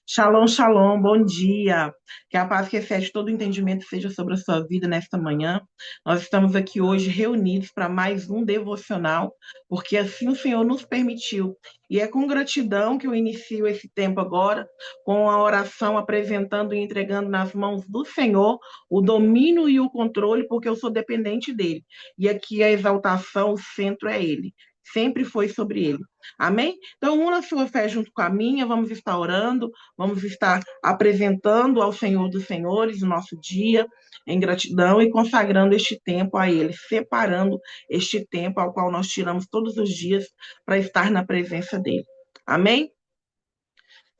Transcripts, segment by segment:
Shalom, shalom, bom dia. Que a paz que excede todo o entendimento seja sobre a sua vida nesta manhã. Nós estamos aqui hoje reunidos para mais um devocional, porque assim o Senhor nos permitiu. E é com gratidão que eu inicio esse tempo agora, com a oração apresentando e entregando nas mãos do Senhor o domínio e o controle, porque eu sou dependente dele. E aqui a exaltação, o centro é ele. Sempre foi sobre ele. Amém? Então, una a sua fé junto com a minha, vamos estar orando. Vamos estar apresentando ao Senhor dos Senhores o nosso dia em gratidão e consagrando este tempo a Ele, separando este tempo ao qual nós tiramos todos os dias para estar na presença dEle. Amém?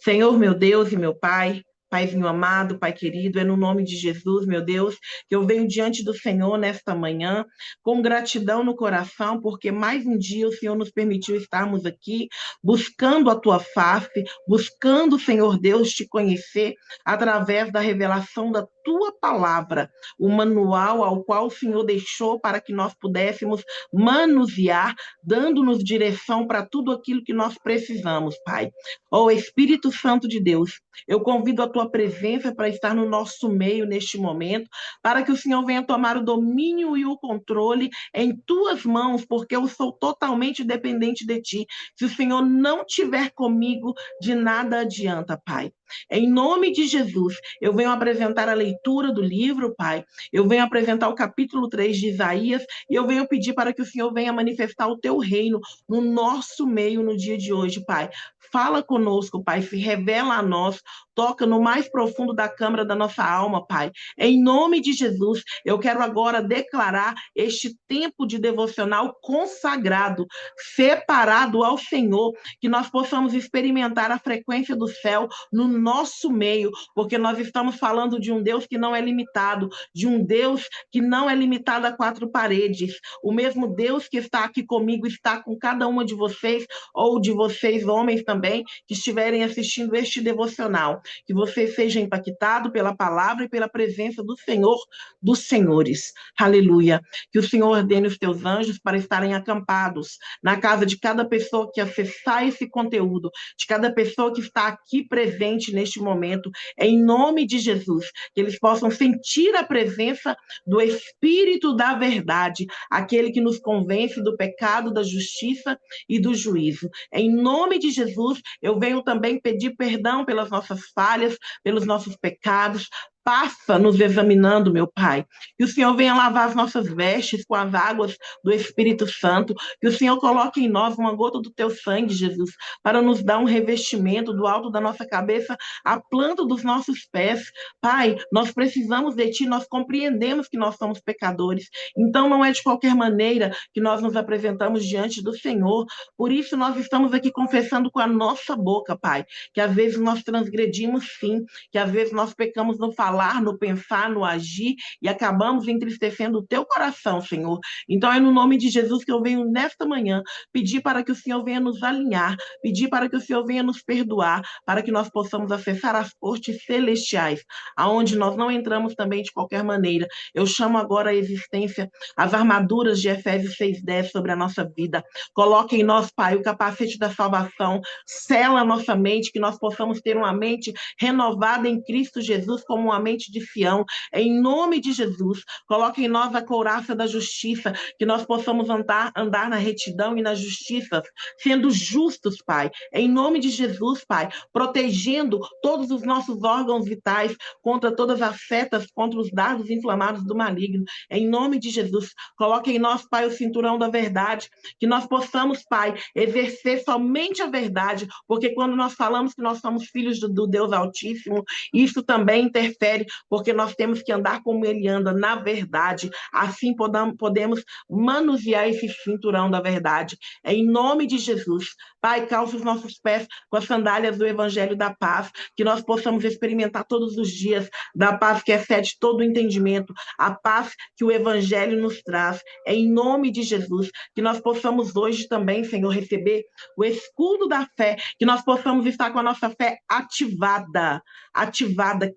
Senhor, meu Deus e meu Pai, Paizinho amado, Pai querido, é no nome de Jesus, meu Deus, que eu venho diante do Senhor nesta manhã, com gratidão no coração, porque mais um dia o Senhor nos permitiu estarmos aqui, buscando a Tua face, buscando, Senhor Deus, te conhecer através da revelação da Tua palavra, o manual ao qual o Senhor deixou para que nós pudéssemos manusear, dando-nos direção para tudo aquilo que nós precisamos, Pai. Ó Espírito Santo de Deus, eu convido a tua presença para estar no nosso meio neste momento, para que o Senhor venha tomar o domínio e o controle em tuas mãos, porque eu sou totalmente dependente de ti. Se o Senhor não tiver comigo, de nada adianta, Pai. Em nome de Jesus, eu venho apresentar a leitura do livro, Pai. Eu venho apresentar o capítulo 3 de Isaías e eu venho pedir para que o Senhor venha manifestar o teu reino no nosso meio no dia de hoje, Pai. Fala conosco, Pai, se revela a nós, toca no mais profundo da câmara da nossa alma, Pai. Em nome de Jesus, eu quero agora declarar este tempo de devocional consagrado, separado ao Senhor, que nós possamos experimentar a frequência do céu no nosso meio, porque nós estamos falando de um Deus que não é limitado, de um Deus que não é limitado a quatro paredes. O mesmo Deus que está aqui comigo está com cada uma de vocês, ou de vocês, homens também, que estiverem assistindo este devocional. Que você seja impactado pela palavra e pela presença do Senhor dos Senhores. Aleluia. Que o Senhor ordene os teus anjos para estarem acampados na casa de cada pessoa que acessar esse conteúdo, de cada pessoa que está aqui presente neste momento, em nome de Jesus. Que eles possam sentir a presença do Espírito da verdade, aquele que nos convence do pecado, da justiça e do juízo. Em nome de Jesus, eu venho também pedir perdão pelas nossas falhas, pelos nossos pecados. Passa nos examinando, meu Pai. Que o Senhor venha lavar as nossas vestes com as águas do Espírito Santo. Que o Senhor coloque em nós uma gota do teu sangue, Jesus, para nos dar um revestimento do alto da nossa cabeça à planta dos nossos pés. Pai, nós precisamos de Ti, nós compreendemos que nós somos pecadores. Então, não é de qualquer maneira que nós nos apresentamos diante do Senhor. Por isso, nós estamos aqui confessando com a nossa boca, Pai, que às vezes nós transgredimos sim, que às vezes nós pecamos no falar, no pensar, no agir e acabamos entristecendo o teu coração, Senhor. Então, é no nome de Jesus que eu venho nesta manhã pedir para que o Senhor venha nos alinhar, pedir para que o Senhor venha nos perdoar, para que nós possamos acessar as cortes celestiais, aonde nós não entramos também de qualquer maneira. Eu chamo agora a existência, as armaduras de Efésios 6:10 sobre a nossa vida. Coloque em nós, Pai, o capacete da salvação, sela a nossa mente, que nós possamos ter uma mente renovada em Cristo Jesus, como uma mente de Sião, em nome de Jesus. Coloque em nós a couraça da justiça, que nós possamos andar na retidão e na justiça, sendo justos, Pai, em nome de Jesus, Pai, protegendo todos os nossos órgãos vitais contra todas as setas, contra os dardos inflamados do maligno, em nome de Jesus. Coloque em nós, Pai, o cinturão da verdade, que nós possamos, Pai, exercer somente a verdade, porque quando nós falamos que nós somos filhos do Deus Altíssimo, isso também interfere, porque nós temos que andar como Ele anda, na verdade. Assim podemos manusear esse cinturão da verdade. Em nome de Jesus, Pai, calça os nossos pés com as sandálias do Evangelho da Paz, que nós possamos experimentar todos os dias da paz que excede todo o entendimento, a paz que o Evangelho nos traz. Em nome de Jesus, que nós possamos hoje também, Senhor, receber o escudo da fé, que nós possamos estar com a nossa fé ativada,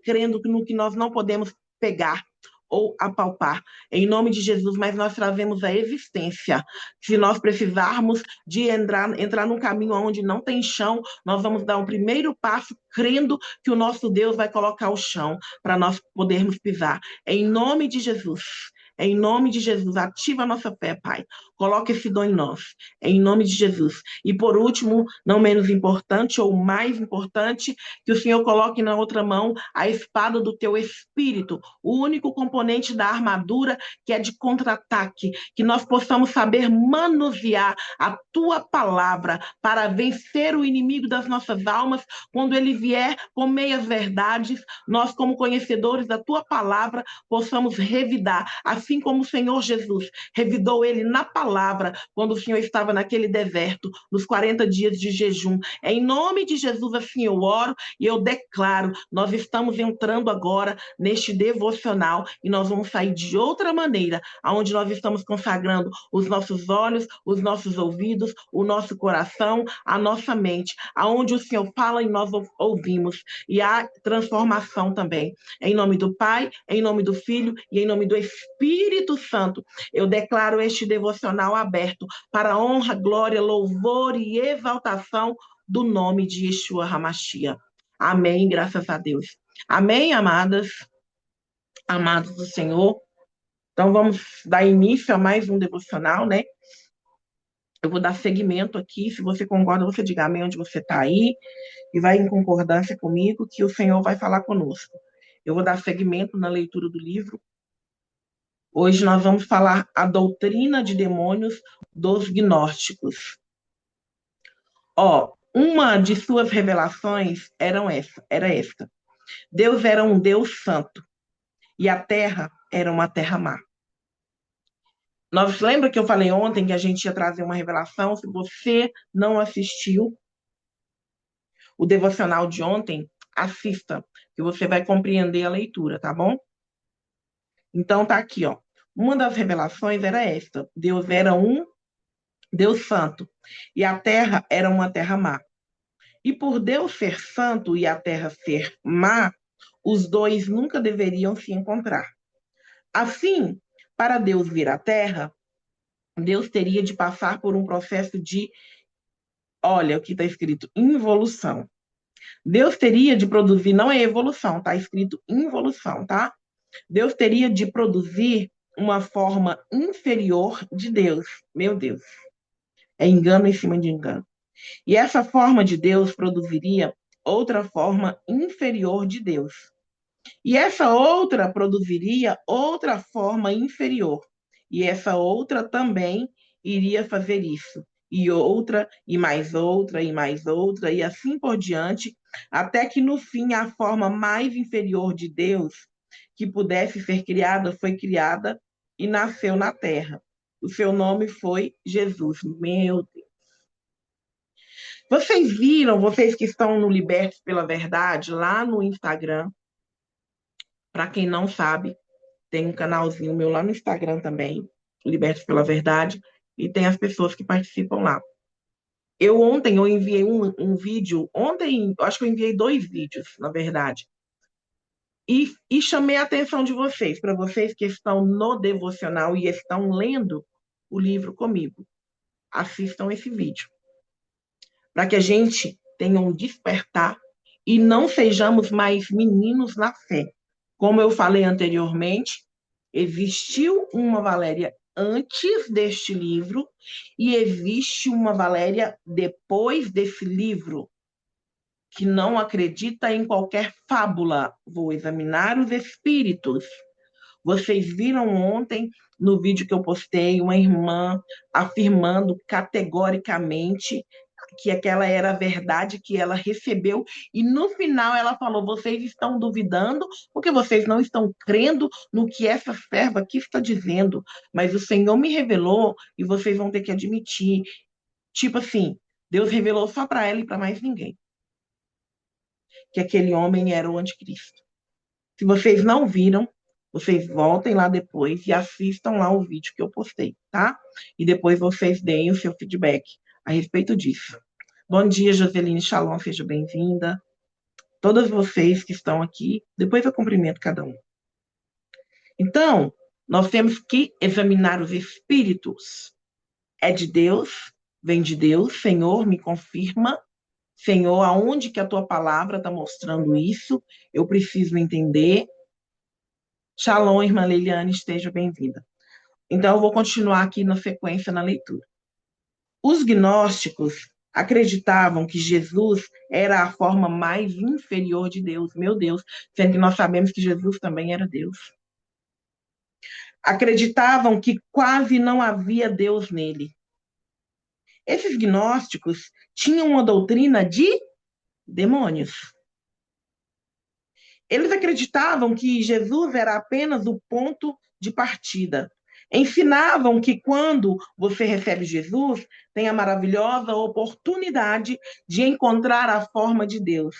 crendo no que nós não podemos pegar, ou apalpar. Em nome de Jesus, mas nós trazemos a existência. Se nós precisarmos de entrar num caminho onde não tem chão, nós vamos dar um primeiro passo crendo que o nosso Deus vai colocar o chão para nós podermos pisar. Em nome de Jesus. Em nome de Jesus, ativa a nossa fé, Pai. Coloque esse dom em nós. Em nome de Jesus. E por último, não menos importante ou mais importante, que o Senhor coloque na outra mão a espada do teu espírito, o único componente da armadura que é de contra-ataque, que nós possamos saber manusear a tua palavra para vencer o inimigo das nossas almas quando ele vier com meias verdades, nós como conhecedores da tua palavra possamos revidar, assim como o Senhor Jesus revidou ele na palavra quando o Senhor estava naquele deserto, nos 40 dias de jejum. Em nome de Jesus, assim eu oro e eu declaro, nós estamos entrando agora neste devocional e nós vamos sair de outra maneira, aonde nós estamos consagrando os nossos olhos, os nossos ouvidos, o nosso coração, a nossa mente, aonde o Senhor fala e nós ouvimos, e há transformação também. Em nome do Pai, em nome do Filho e em nome do Espírito Santo, eu declaro este devocional aberto para honra, glória, louvor e exaltação do nome de Yeshua HaMashiach. Amém, graças a Deus. Amém, amadas, amados do Senhor. Então, vamos dar início a mais um devocional, né? Eu vou dar seguimento aqui. Se você concorda, você diga amém onde você está aí e vai em concordância comigo que o Senhor vai falar conosco. Eu vou dar seguimento na leitura do livro. Hoje nós vamos falar a doutrina de demônios dos gnósticos. Uma de suas revelações era esta. Deus era um Deus santo e a terra era uma terra má. Nós lembra que eu falei ontem que a gente ia trazer uma revelação? Se você não assistiu o devocional de ontem, assista, que você vai compreender a leitura, tá bom? Então tá aqui, ó. Uma das revelações era esta: Deus era um Deus santo e a terra era uma terra má. E por Deus ser santo e a terra ser má, os dois nunca deveriam se encontrar. Assim, para Deus vir à terra, Deus teria de passar por um processo de, olha o que está escrito, involução. Deus teria de produzir, não é evolução, está escrito involução, tá? Deus teria de produzir uma forma inferior de Deus. Meu Deus. É engano em cima de engano. E essa forma de Deus produziria outra forma inferior de Deus. E essa outra produziria outra forma inferior. E essa outra também iria fazer isso. E outra, e mais outra, e mais outra, e assim por diante, até que no fim a forma mais inferior de Deus que pudesse ser criada foi criada e nasceu na terra. O seu nome foi Jesus. Meu Deus. Vocês viram, vocês que estão no Libertos pela Verdade, lá no Instagram, para quem não sabe, tem um canalzinho meu lá no Instagram também, Libertos pela Verdade, e tem as pessoas que participam lá. Ontem eu enviei um vídeo, eu acho que eu enviei 2 vídeos, na verdade, e chamei a atenção de vocês, para vocês que estão no devocional e estão lendo o livro comigo. Assistam esse vídeo, para que a gente tenha um despertar e não sejamos mais meninos na fé. Como eu falei anteriormente, existiu uma Valéria antes deste livro e existe uma Valéria depois desse livro, que não acredita em qualquer fábula. Vou examinar os espíritos. Vocês viram ontem, no vídeo que eu postei, uma irmã afirmando categoricamente que aquela era a verdade que ela recebeu, e no final ela falou: vocês estão duvidando porque vocês não estão crendo no que essa serva aqui está dizendo, mas o Senhor me revelou e vocês vão ter que admitir. Tipo assim, Deus revelou só para ela e para mais ninguém que aquele homem era o anticristo. Se vocês não viram, vocês voltem lá depois e assistam lá o vídeo que eu postei, tá? E depois vocês deem o seu feedback a respeito disso. Bom dia, Joseline Shalom, seja bem-vinda. Todas vocês que estão aqui, depois eu cumprimento cada um. Então, nós temos que examinar os espíritos. É de Deus? Vem de Deus? Senhor, me confirma. Senhor, aonde que a tua palavra está mostrando isso? Eu preciso entender. Shalom, irmã Liliane, esteja bem-vinda. Então, eu vou continuar aqui na sequência na leitura. Os gnósticos acreditavam que Jesus era a forma mais inferior de Deus, meu Deus, sendo que nós sabemos que Jesus também era Deus. Acreditavam que quase não havia Deus nele. Esses gnósticos tinham uma doutrina de demônios. Eles acreditavam que Jesus era apenas o ponto de partida. Ensinavam que quando você recebe Jesus, tem a maravilhosa oportunidade de encontrar a forma de Deus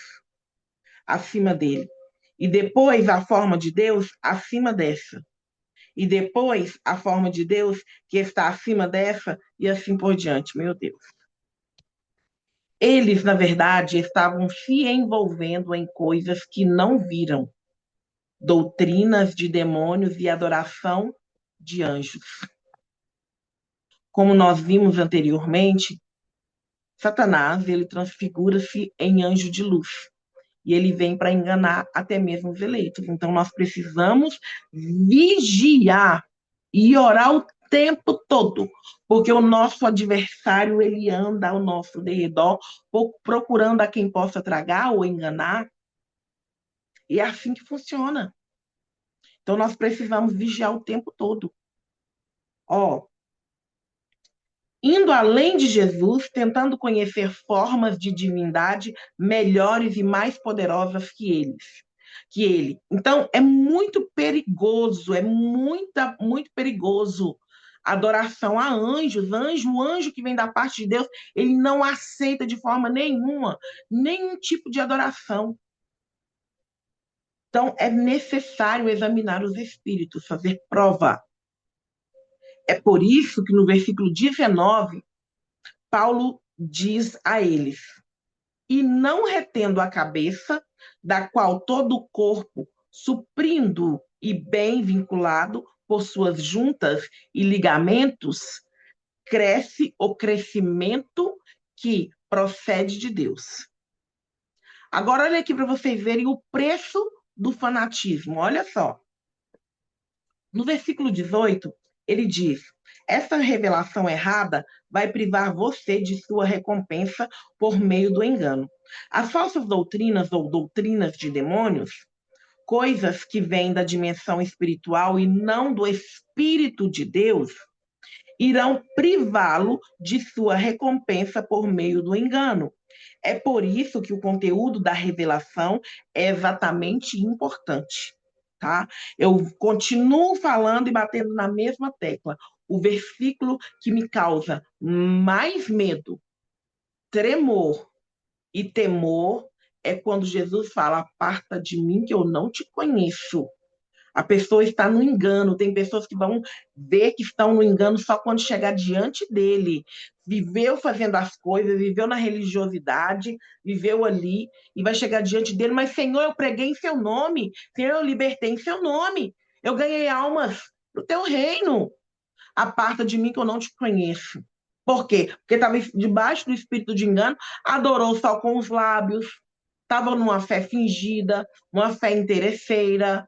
acima dele. E depois a forma de Deus acima dessa. E depois a forma de Deus que está acima dessa e assim por diante. Meu Deus. Eles, na verdade, estavam se envolvendo em coisas que não viram, doutrinas de demônios e adoração de anjos. Como nós vimos anteriormente, Satanás, ele transfigura-se em anjo de luz. E ele vem para enganar até mesmo os eleitos. Então, nós precisamos vigiar e orar o tempo todo, porque o nosso adversário, ele anda ao nosso derredor, procurando a quem possa tragar ou enganar. E é assim que funciona. Então, nós precisamos vigiar o tempo todo. Ó, indo além de Jesus, tentando conhecer formas de divindade melhores e mais poderosas que ele. Então, é muito perigoso, muito perigoso a adoração a anjos. O anjo que vem da parte de Deus, ele não aceita de forma nenhuma nenhum tipo de adoração. Então, é necessário examinar os espíritos, fazer prova. É por isso que no versículo 19, Paulo diz a eles: e não retendo a cabeça, da qual todo o corpo, suprindo e bem vinculado por suas juntas e ligamentos, cresce o crescimento que procede de Deus. Agora, olha aqui para vocês verem o preço do fanatismo. Olha só. No versículo 18, ele diz: essa revelação errada vai privar você de sua recompensa por meio do engano. As falsas doutrinas ou doutrinas de demônios, coisas que vêm da dimensão espiritual e não do Espírito de Deus, irão privá-lo de sua recompensa por meio do engano. É por isso que o conteúdo da revelação é exatamente importante. Tá? Eu continuo falando e batendo na mesma tecla. O versículo que me causa mais medo, tremor e temor é quando Jesus fala: aparta de mim que eu não te conheço. A pessoa está no engano. Tem pessoas que vão ver que estão no engano só quando chegar diante dele. Viveu fazendo as coisas, viveu na religiosidade, viveu ali e vai chegar diante dele. Mas, Senhor, eu preguei em seu nome. Senhor, eu libertei em seu nome. Eu ganhei almas do teu reino. Aparta de mim que eu não te conheço. Por quê? Porque estava debaixo do espírito de engano, adorou só com os lábios, estava numa fé fingida, uma fé interesseira,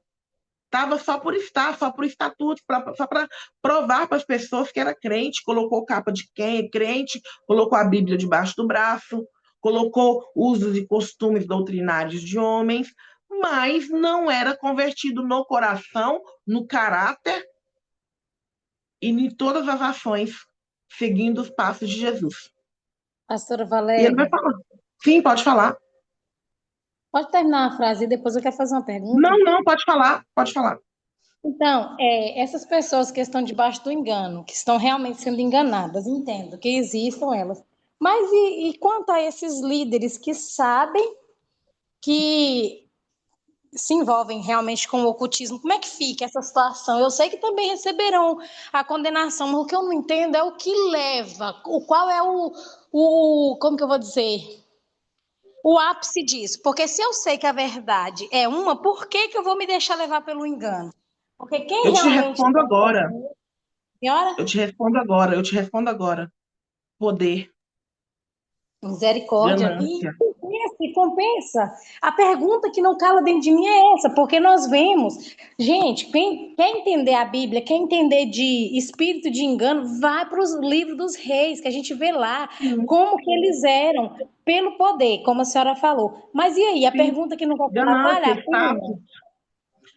estava só por estatuto, só para provar para as pessoas que era crente, colocou capa de quem é crente, colocou a Bíblia debaixo do braço, colocou usos e costumes doutrinários de homens, mas não era convertido no coração, no caráter e em todas as ações, seguindo os passos de Jesus. Pastora E ele vai Valéria, falar. Sim, pode falar. pode terminar a frase e depois eu quero fazer uma pergunta? Não, não, pode falar, pode falar. Então, essas pessoas que estão debaixo do engano, que estão realmente sendo enganadas, entendo que existam elas. Mas e quanto a esses líderes que sabem que se envolvem realmente com o ocultismo, como é que fica essa situação? Eu sei que também receberão a condenação, mas o que eu não entendo é o que leva, qual é como que eu vou dizer? O ápice disso. Porque se eu sei que a verdade é uma, por que que eu vou me deixar levar pelo engano? Porque quem Eu te realmente respondo tem agora. poder, senhora, Eu te respondo agora. Eu te respondo agora. Poder, misericórdia, ganância. e compensa. A pergunta que não cala dentro de mim é essa, porque nós vemos, gente, quem quer entender a Bíblia, quer entender de espírito de engano, vai para os livros dos reis, que a gente vê lá Sim, como que eles eram, pelo poder, como a senhora falou. Mas e aí, a sim. pergunta que não vai Ganância, atrapalhar? status.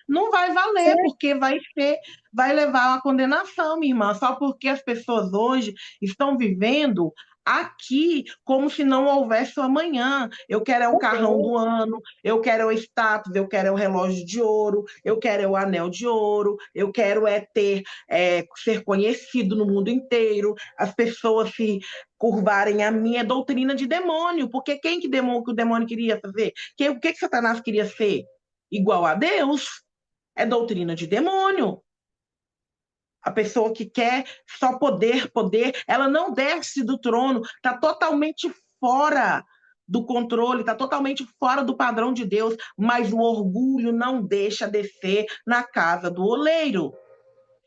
Não vai valer, porque vai levar a condenação, minha irmã, só porque as pessoas hoje estão vivendo aqui como se não houvesse o amanhã. Eu quero é o carrão do ano, eu quero é o status, eu quero é o relógio de ouro, eu quero é o anel de ouro, eu quero ser conhecido no mundo inteiro, as pessoas se curvarem a minha doutrina de demônio, porque quem que que o demônio queria fazer? O que que Satanás queria ser? Igual a Deus? É doutrina de demônio. A pessoa que quer só poder, poder, ela não desce do trono, está totalmente fora do controle, está totalmente fora do padrão de Deus, mas o orgulho não deixa descer na casa do oleiro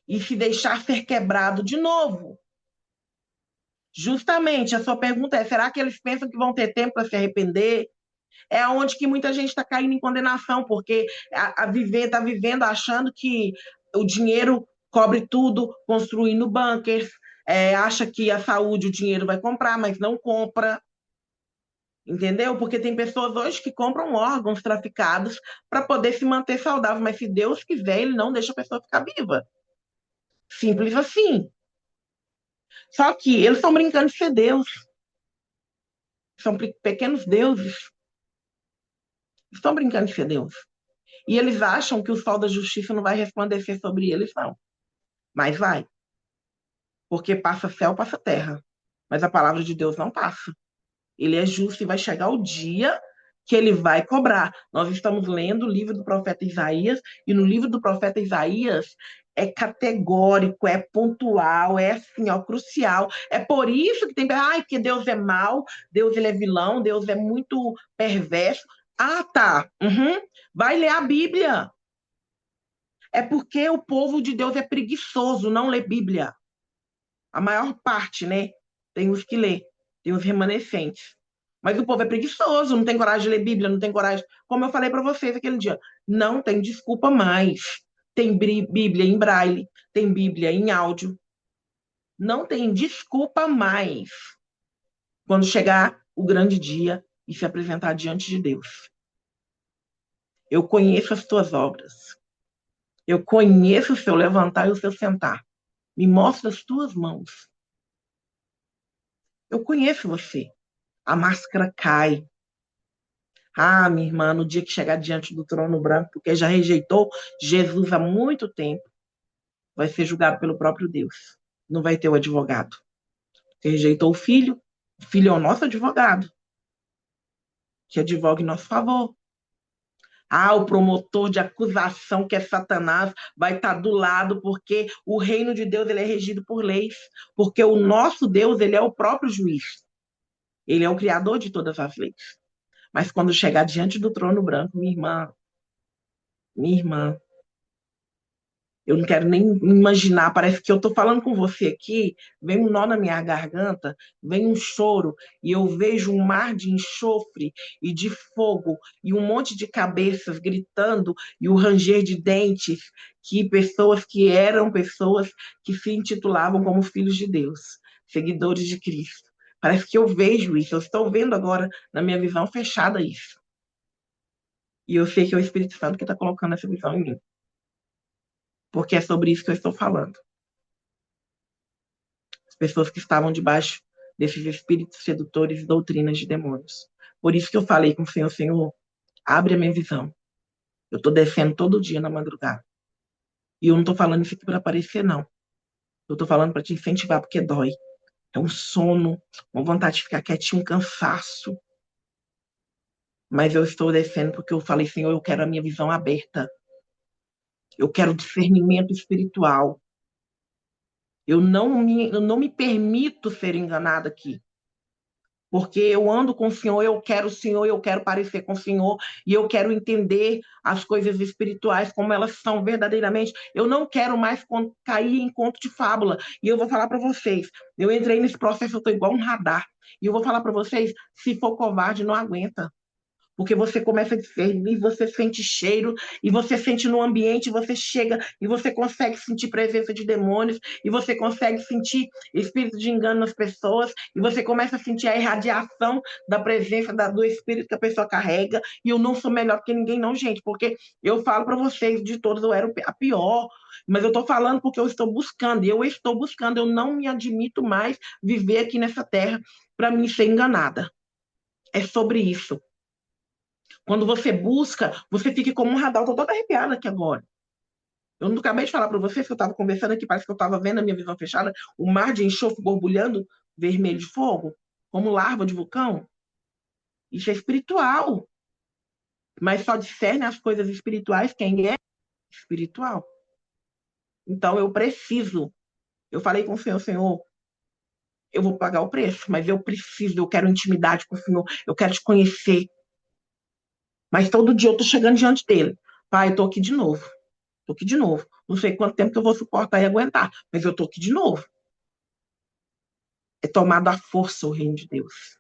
e se deixar ser quebrado de novo. Justamente, a sua pergunta é: será que eles pensam que vão ter tempo para se arrepender? É onde que muita gente está caindo em condenação, porque está vivendo achando que o dinheiro cobre tudo, construindo bunkers, acha que a saúde o dinheiro vai comprar, mas não compra, entendeu? Porque tem pessoas hoje que compram órgãos traficados para poder se manter saudável, mas se Deus quiser, ele não deixa a pessoa ficar viva. Simples assim. Só que eles estão brincando de ser Deus. São pequenos deuses. Estão brincando de ser Deus. E eles acham que o sol da justiça não vai resplandecer sobre eles, não. Mas vai. Porque passa céu, passa terra. Mas a palavra de Deus não passa. Ele é justo e vai chegar o dia que ele vai cobrar. Nós estamos lendo o livro do profeta Isaías, e no livro do profeta Isaías é categórico, é pontual, é assim, ó, crucial. É por isso que tem, ai, porque Deus é mau, Deus ele é vilão, Deus é muito perverso. Ah, tá. Uhum. Vai ler a Bíblia. É porque o povo de Deus é preguiçoso, não lê Bíblia. A maior parte, né? Tem os que lê, tem os remanescentes. Mas o povo é preguiçoso, não tem coragem de ler Bíblia, não tem coragem. Como eu falei para vocês aquele dia, não tem desculpa mais. Tem Bíblia em braille, tem Bíblia em áudio. Não tem desculpa mais quando chegar o grande dia e se apresentar diante de Deus. Eu conheço as tuas obras. Eu conheço o seu levantar e o seu sentar. Me mostra as tuas mãos. Eu conheço você. A máscara cai. Ah, minha irmã, no dia que chegar diante do trono branco, porque já rejeitou Jesus há muito tempo, vai ser julgado pelo próprio Deus. Não vai ter o advogado. Você rejeitou o filho é o nosso advogado, que advoga em nosso favor. Ah, o promotor de acusação, que é Satanás, vai estar do lado, porque o reino de Deus ele é regido por leis, porque o nosso Deus ele é o próprio juiz. Ele é o criador de todas as leis. Mas quando chegar diante do trono branco, minha irmã, eu não quero nem imaginar, parece que eu estou falando com você aqui, vem um nó na minha garganta, vem um choro, e eu vejo um mar de enxofre e de fogo, e um monte de cabeças gritando, e o ranger de dentes, que pessoas que eram pessoas que se intitulavam como filhos de Deus, seguidores de Cristo. Parece que eu vejo isso, eu estou vendo agora na minha visão fechada isso. E eu sei que é o Espírito Santo que está colocando essa visão em mim, porque é sobre isso que eu estou falando. As pessoas que estavam debaixo desses espíritos sedutores e doutrinas de demônios. Por isso que eu falei com o Senhor: Senhor, abre a minha visão. Eu estou descendo todo dia na madrugada. E eu não estou falando isso aqui para aparecer, não. Eu estou falando para te incentivar, porque dói. É um sono, uma vontade de ficar quietinho, um cansaço. Mas eu estou descendo porque eu falei: Senhor, eu quero a minha visão aberta. Eu quero discernimento espiritual. Eu não me permito ser enganada aqui. Porque eu ando com o Senhor, eu quero o Senhor, eu quero parecer com o Senhor, e eu quero entender as coisas espirituais como elas são verdadeiramente. Eu não quero mais cair em conto de fábula. E eu vou falar para vocês, eu entrei nesse processo, eu estou igual um radar. E eu vou falar para vocês, se for covarde, não aguenta, porque você começa a discernir, você sente cheiro, e você sente no ambiente, você chega e você consegue sentir presença de demônios, e você consegue sentir espírito de engano nas pessoas, e você começa a sentir a irradiação da presença do espírito que a pessoa carrega, e eu não sou melhor que ninguém não, gente, porque eu falo para vocês, de todos eu era a pior, mas eu estou falando porque eu estou buscando, e eu estou buscando, eu não me admito mais viver aqui nessa terra para mim ser enganada. É sobre isso. Quando você busca, você fica como um radar. Eu tô toda arrepiada aqui agora. Eu não acabei de falar para vocês que eu estava conversando aqui, parece que eu estava vendo a minha visão fechada, o mar de enxofre borbulhando, vermelho de fogo, como larva de vulcão. Isso é espiritual. Mas só discerne as coisas espirituais quem é espiritual. Então eu preciso. Eu falei com o Senhor, Senhor, eu vou pagar o preço, mas eu preciso, eu quero intimidade com o Senhor, eu quero te conhecer. Mas todo dia eu tô chegando diante dele. Pai, eu tô aqui de novo. Tô aqui de novo. Não sei quanto tempo que eu vou suportar e aguentar, mas eu tô aqui de novo. É tomado à força o reino de Deus.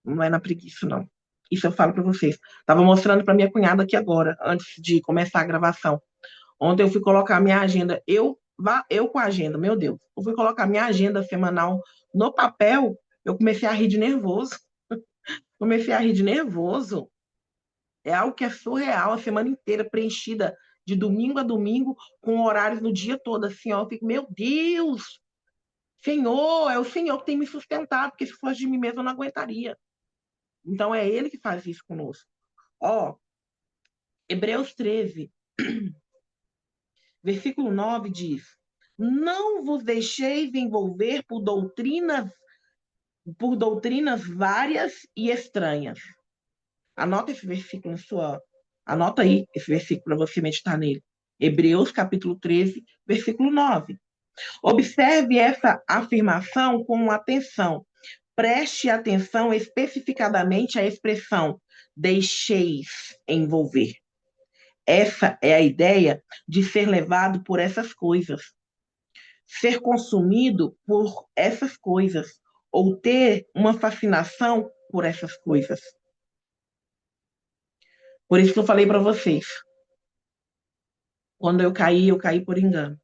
Não é na preguiça, não. Isso eu falo para vocês. Tava mostrando para minha cunhada aqui agora, antes de começar a gravação. Ontem eu fui colocar a minha agenda, eu com a agenda, meu Deus. Eu fui colocar a minha agenda semanal no papel, eu comecei a rir de nervoso. Comecei a rir de nervoso. É algo que é surreal, a semana inteira preenchida de domingo a domingo, com horários no dia todo, assim, ó. Eu fico, meu Deus, Senhor, é o Senhor que tem me sustentado, porque se fosse de mim mesmo eu não aguentaria. Então é Ele que faz isso conosco. Ó, Hebreus 13, versículo 9 diz: Não vos deixeis envolver por doutrinas várias e estranhas. Anota esse versículo na sua. Anota aí esse versículo para você meditar nele. Hebreus capítulo 13, versículo 9. Observe essa afirmação com atenção. Preste atenção especificadamente à expressão deixeis envolver. Essa é a ideia de ser levado por essas coisas, ser consumido por essas coisas, ou ter uma fascinação por essas coisas. Por isso que eu falei para vocês, quando eu caí por engano.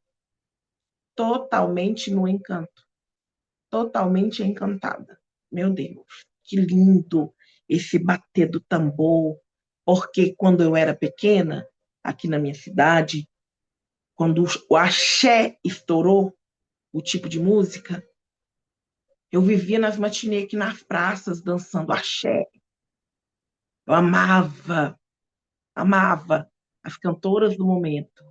Totalmente no encanto. Totalmente encantada. Meu Deus, que lindo esse bater do tambor. Porque quando eu era pequena, aqui na minha cidade, quando o axé estourou, o tipo de música, eu vivia nas matinês aqui nas praças dançando axé. Eu amava, amava as cantoras do momento.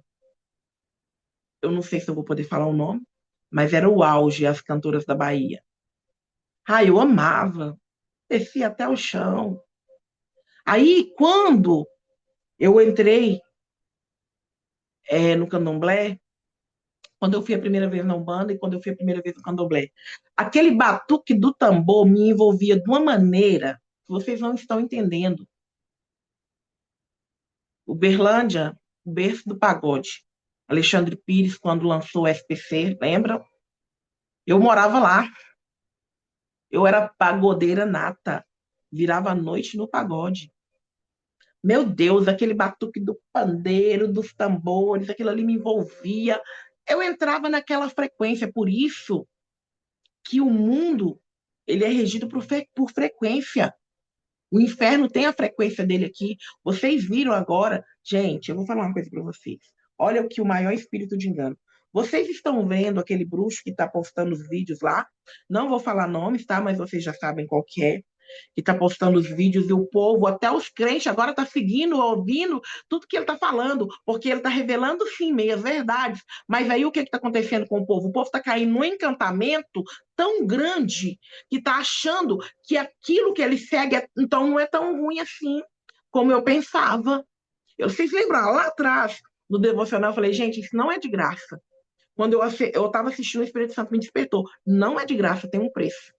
Eu não sei se eu vou poder falar o nome, mas era o auge, as cantoras da Bahia. Ah, eu amava, descia até o chão. Aí, quando eu entrei no candomblé, quando eu fui a primeira vez na Umbanda e quando eu fui a primeira vez no candomblé, aquele batuque do tambor me envolvia de uma maneira que vocês não estão entendendo. O Berlândia, o berço do pagode. Alexandre Pires, quando lançou o SPC, lembra? Eu morava lá. Eu era pagodeira nata. Virava a noite no pagode. Meu Deus, aquele batuque do pandeiro, dos tambores, aquilo ali me envolvia. Eu entrava naquela frequência, por isso que o mundo ele é regido por frequência. O inferno tem a frequência dele aqui. Vocês viram agora, gente, eu vou falar uma coisa para vocês. Olha o que o maior espírito de engano. Vocês estão vendo aquele bruxo que está postando os vídeos lá? Não vou falar nomes, tá? Mas vocês já sabem qual que é. Que está postando os vídeos e o povo, até os crentes, agora está seguindo, ouvindo tudo que ele está falando, porque ele está revelando, sim, meias verdades. Mas aí o que está acontecendo com o povo? O povo está caindo num encantamento tão grande que está achando que aquilo que ele segue, então, não é tão ruim assim como eu pensava. Vocês lembram lá atrás, no devocional, eu falei, gente, isso não é de graça. Quando eu estava assistindo, o Espírito Santo me despertou. Não é de graça, tem um preço.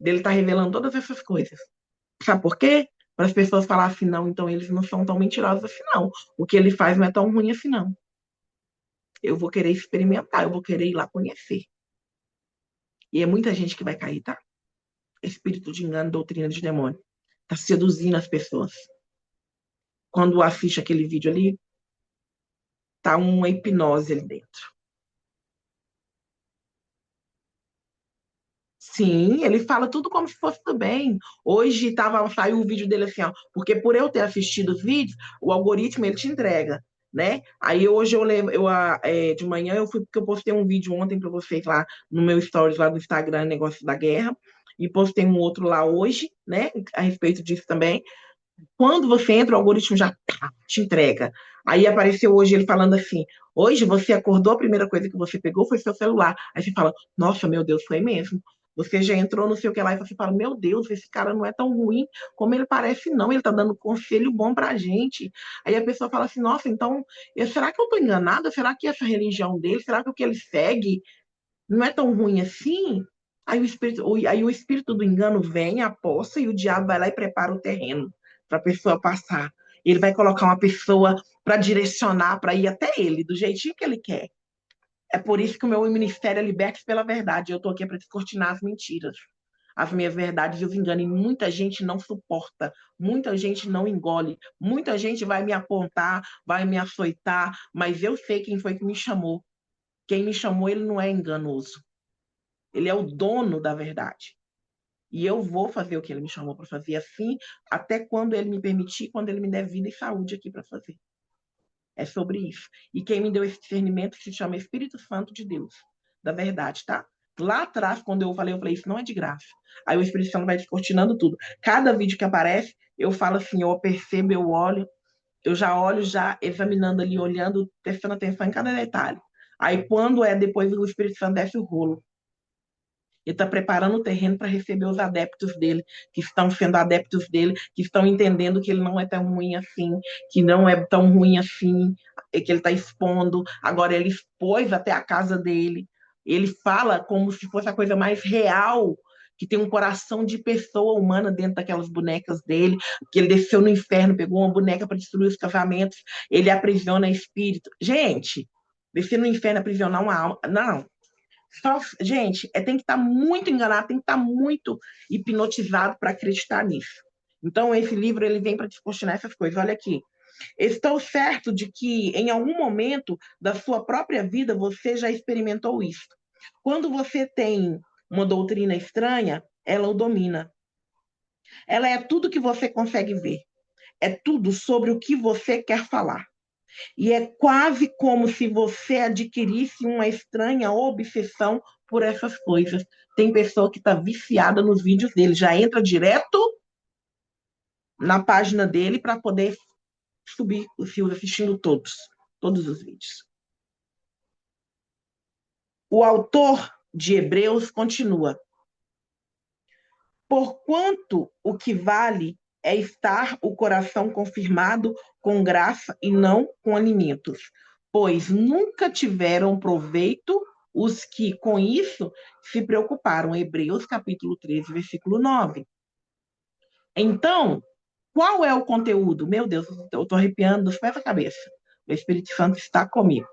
Dele estar revelando todas essas coisas. Sabe por quê? Para as pessoas falarem assim, não, então eles não são tão mentirosos assim, não. O que ele faz não é tão ruim assim, não. Eu vou querer experimentar, eu vou querer ir lá conhecer. E é muita gente que vai cair, tá? Espírito de engano, doutrina de demônio. Tá seduzindo as pessoas. Quando assiste aquele vídeo ali, tá uma hipnose ali dentro. Sim, ele fala tudo como se fosse tudo bem. Hoje saiu o vídeo dele assim, ó, porque por eu ter assistido os vídeos, o algoritmo ele te entrega, né? Aí hoje eu lembro, de manhã eu fui porque eu postei um vídeo ontem para vocês lá no meu stories lá do Instagram, negócio da guerra, e postei um outro lá hoje, né? A respeito disso também. Quando você entra, o algoritmo já te entrega. Aí apareceu hoje ele falando assim: hoje você acordou, a primeira coisa que você pegou foi seu celular. Aí você fala: nossa, meu Deus, foi mesmo. Você já entrou no seu que lá e você fala: meu Deus, esse cara não é tão ruim como ele parece, não. Ele tá dando conselho bom pra gente. Aí a pessoa fala assim: nossa, então, será que eu tô enganada? Será que essa religião dele, será que o que ele segue não é tão ruim assim? Aí o espírito do engano vem, aposta, e o diabo vai lá e prepara o terreno para a pessoa passar. Ele vai colocar uma pessoa para direcionar, para ir até ele, do jeitinho que ele quer. É por isso que o meu ministério é Libertos pela Verdade. Eu estou aqui para descortinar as mentiras, as minhas verdades e os enganos. E muita gente não suporta, muita gente não engole, muita gente vai me apontar, vai me açoitar, mas eu sei quem foi que me chamou. Quem me chamou, ele não é enganoso. Ele é o dono da verdade. E eu vou fazer o que ele me chamou para fazer assim, até quando ele me permitir, quando ele me der vida e saúde aqui para fazer. É sobre isso. E quem me deu esse discernimento se chama Espírito Santo de Deus, da verdade, tá? Lá atrás, quando eu falei, isso não é de graça. Aí o Espírito Santo vai descortinando tudo. Cada vídeo que aparece, eu falo assim, eu percebo, eu olho, eu já olho, já examinando ali, olhando, prestando atenção em cada detalhe. Aí quando é depois o Espírito Santo desce o rolo. Ele está preparando o terreno para receber os adeptos dele, que estão sendo adeptos dele, que estão entendendo que ele não é tão ruim assim, que não é tão ruim assim, que ele está expondo. Agora ele expôs até a casa dele. Ele fala como se fosse a coisa mais real, que tem um coração de pessoa humana dentro daquelas bonecas dele, que ele desceu no inferno, pegou uma boneca para destruir os casamentos, ele aprisiona espírito. Gente, descer no inferno aprisionar uma alma. Não, gente, tem que estar muito enganado, tem que estar muito hipnotizado para acreditar nisso. Então, esse livro ele vem para descortinar essas coisas. Olha aqui. Estou certo de que em algum momento da sua própria vida você já experimentou isso. Quando você tem uma doutrina estranha, ela o domina. Ela é tudo que você consegue ver. É tudo sobre o que você quer falar. E é quase como se você adquirisse uma estranha obsessão por essas coisas. Tem pessoa que está viciada nos vídeos dele, já entra direto na página dele para poder subir os fios assistindo todos os vídeos. O autor de Hebreus continua: porquanto o que vale é estar o coração confirmado com graça e não com alimentos, pois nunca tiveram proveito os que com isso se preocuparam. Hebreus capítulo 13, versículo 9. Então, qual é o conteúdo? Meu Deus, eu estou arrepiando dos pés à cabeça. O Espírito Santo está comigo.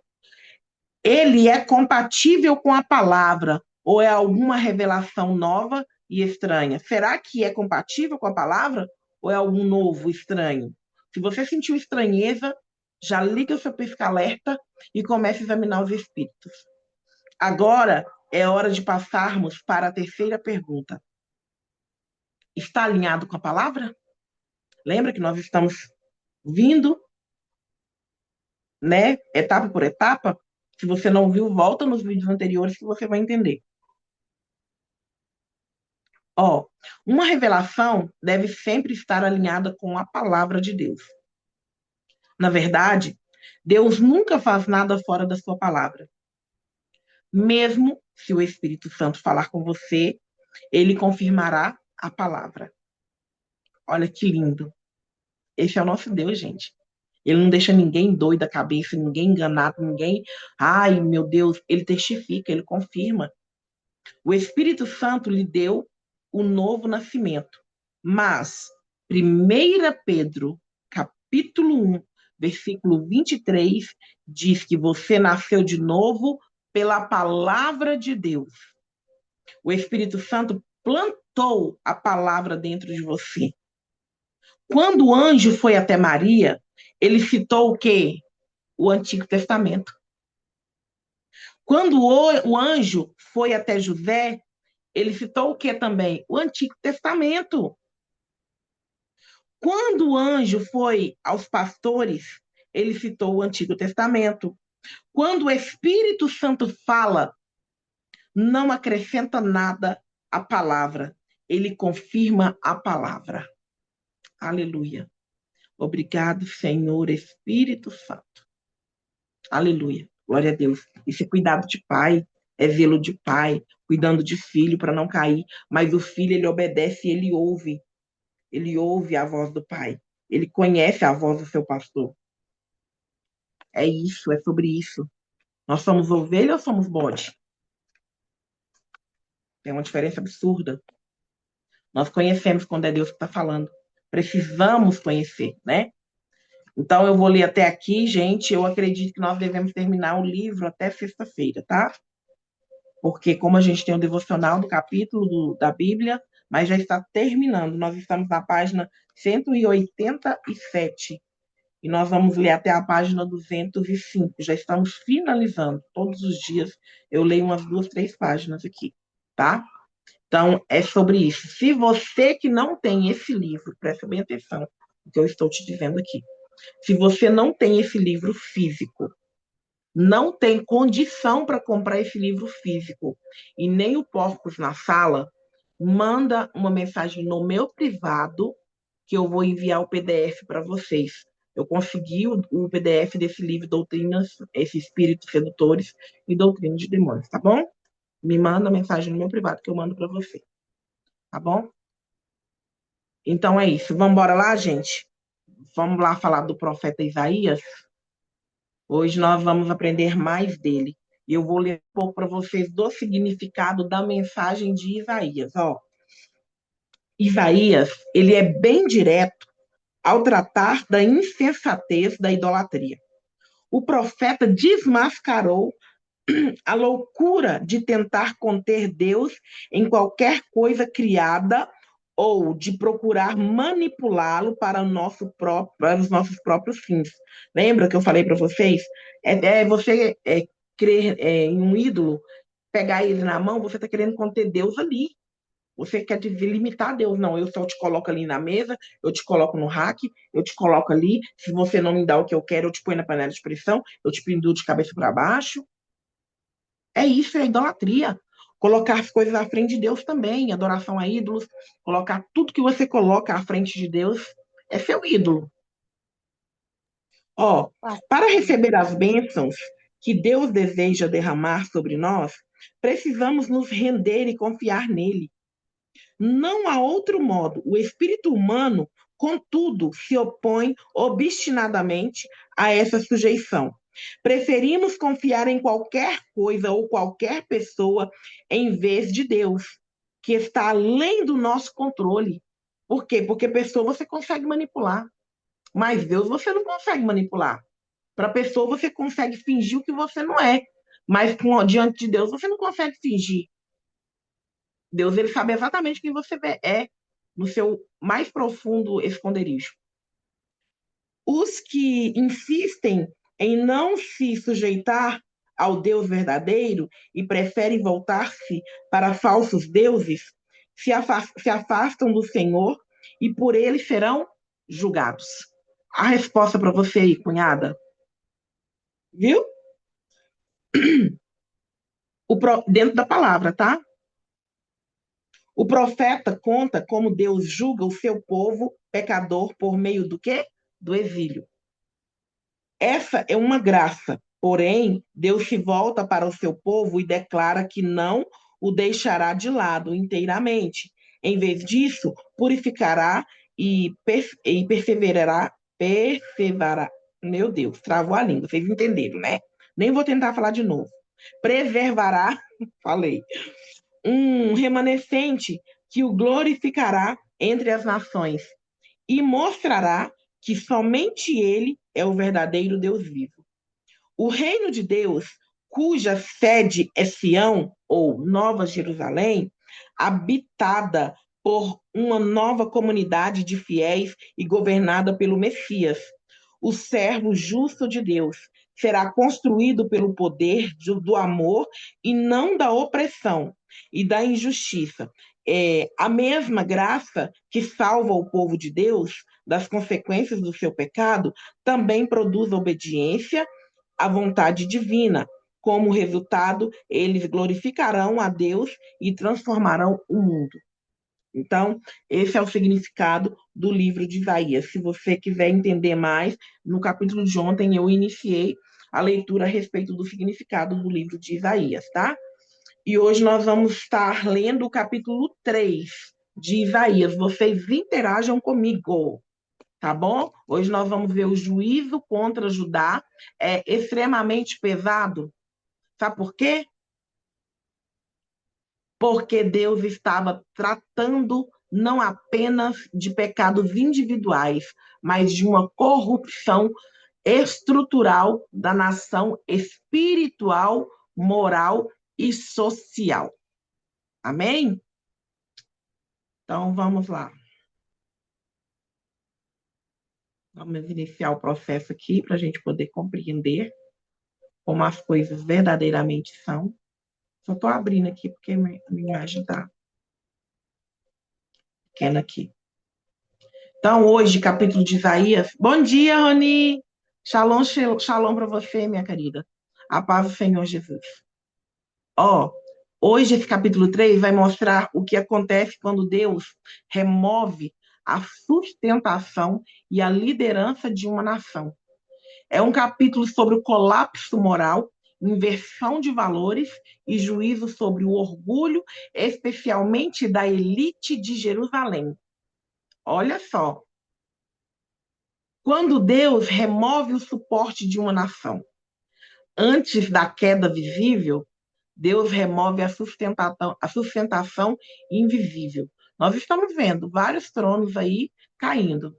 Ele é compatível com a palavra ou é alguma revelação nova e estranha? Será que é compatível com a palavra ou é algum novo, estranho? Se você sentiu estranheza, já liga o seu pisca-alerta e comece a examinar os espíritos. Agora é hora de passarmos para a terceira pergunta. Está alinhado com a palavra? Lembra que nós estamos vindo, né, etapa por etapa? Se você não viu, volta nos vídeos anteriores que você vai entender. Ó, uma revelação deve sempre estar alinhada com a palavra de Deus. Na verdade, Deus nunca faz nada fora da sua palavra. Mesmo se o Espírito Santo falar com você, ele confirmará a palavra. Olha que lindo. Esse é o nosso Deus, gente. Ele não deixa ninguém doido da cabeça, ninguém enganado, ninguém. Ai, meu Deus, ele testifica, ele confirma. O Espírito Santo lhe deu o novo nascimento. Mas 1 Pedro, capítulo 1, versículo 23, diz que você nasceu de novo pela palavra de Deus. O Espírito Santo plantou a palavra dentro de você. Quando o anjo foi até Maria, ele citou o quê? O Antigo Testamento. Quando o anjo foi até José, ele citou o que também? O Antigo Testamento. Quando o anjo foi aos pastores, ele citou o Antigo Testamento. Quando o Espírito Santo fala, não acrescenta nada à palavra, ele confirma a palavra. Aleluia. Obrigado, Senhor Espírito Santo. Aleluia. Glória a Deus. Isso é cuidado de pai, é zelo de pai, cuidando de filho para não cair. Mas o filho, ele obedece e ele ouve. Ele ouve a voz do pai. Ele conhece a voz do seu pastor. É isso, é sobre isso. Nós somos ovelha ou somos bode? Tem uma diferença absurda. Nós conhecemos quando é Deus que está falando. Precisamos conhecer, né? Então, eu vou ler até aqui, gente. Eu acredito que nós devemos terminar o livro até sexta-feira, tá? Porque como a gente tem o devocional do capítulo da Bíblia, mas já está terminando. Nós estamos na página 187 e nós vamos ler até a página 205. Já estamos finalizando. Todos os dias eu leio umas 2, 3 páginas aqui, tá? Então, é sobre isso. Se você que não tem esse livro, presta bem atenção no que eu estou te dizendo aqui. Se você não tem esse livro físico, não tem condição para comprar esse livro físico e nem o Porcos na Sala, manda uma mensagem no meu privado que eu vou enviar o PDF para vocês. Eu consegui o PDF desse livro, Doutrinas, esses Espíritos Sedutores e Doutrinas de Demônios, tá bom? Me manda mensagem no meu privado que eu mando para você, tá bom? Então é isso. Vamos embora lá, gente? Vamos lá falar do profeta Isaías? Hoje nós vamos aprender mais dele. E eu vou ler um pouco para vocês do significado da mensagem de Isaías. Ó, Isaías, ele é bem direto ao tratar da insensatez da idolatria. O profeta desmascarou a loucura de tentar conter Deus em qualquer coisa criada ou de procurar manipulá-lo para os nossos próprios fins. Lembra que eu falei para vocês? Você crer em um ídolo, pegar ele na mão, você está querendo conter Deus ali. Você quer limitar Deus. Não, eu só te coloco ali na mesa, eu te coloco no rack, eu te coloco ali. Se você não me dá o que eu quero, eu te ponho na panela de pressão, eu te penduro de cabeça para baixo. É isso, é idolatria. Colocar as coisas à frente de Deus também, adoração a ídolos, colocar tudo que você coloca à frente de Deus é seu ídolo. Ó, para receber as bênçãos que Deus deseja derramar sobre nós, precisamos nos render e confiar nele. Não há outro modo. O espírito humano, contudo, se opõe obstinadamente a essa sujeição. Preferimos confiar em qualquer coisa ou qualquer pessoa em vez de Deus, que está além do nosso controle. Por quê? Porque pessoa você consegue manipular, mas Deus você não consegue manipular. Para pessoa você consegue fingir o que você não é, mas diante de Deus você não consegue fingir. Deus ele sabe exatamente quem você é no seu mais profundo esconderijo. Os que insistem em não se sujeitar ao Deus verdadeiro e preferem voltar-se para falsos deuses, se afastam do Senhor e por ele serão julgados. A resposta para você aí, cunhada. Viu? Dentro da palavra, tá? O profeta conta como Deus julga o seu povo pecador por meio do quê? Do exílio. Essa é uma graça, porém, Deus se volta para o seu povo e declara que não o deixará de lado inteiramente. Em vez disso, purificará e perseverará. Meu Deus, travou a língua, vocês entenderam, né? Nem vou tentar falar de novo. Preservará, falei, um remanescente que o glorificará entre as nações e mostrará que somente ele é o verdadeiro Deus vivo. O reino de Deus, cuja sede é Sião, ou Nova Jerusalém, habitada por uma nova comunidade de fiéis e governada pelo Messias, o servo justo de Deus, será construído pelo poder do amor e não da opressão e da injustiça. A mesma graça que salva o povo de Deus das consequências do seu pecado também produz obediência à vontade divina. Como resultado, eles glorificarão a Deus e transformarão o mundo. Então, esse é o significado do livro de Isaías. Se você quiser entender mais, no capítulo de ontem eu iniciei a leitura a respeito do significado do livro de Isaías, tá? E hoje nós vamos estar lendo o capítulo 3 de Isaías. Vocês interajam comigo, tá bom? Hoje nós vamos ver o juízo contra Judá. É extremamente pesado. Sabe por quê? Porque Deus estava tratando não apenas de pecados individuais, mas de uma corrupção estrutural da nação espiritual, moral e social. Amém? Então vamos lá. Vamos iniciar o processo aqui para a gente poder compreender como as coisas verdadeiramente são. Só estou abrindo aqui porque a minha imagem está pequena aqui. Então, hoje, capítulo de Isaías. Bom dia, Roni! Shalom, shalom para você, minha querida. A paz do Senhor Jesus. Ó, hoje esse capítulo 3 vai mostrar o que acontece quando Deus remove a sustentação e a liderança de uma nação. É um capítulo sobre o colapso moral, inversão de valores e juízo sobre o orgulho, especialmente da elite de Jerusalém. Olha só. Quando Deus remove o suporte de uma nação, antes da queda visível, Deus remove a sustentação invisível. Nós estamos vendo vários tronos aí caindo.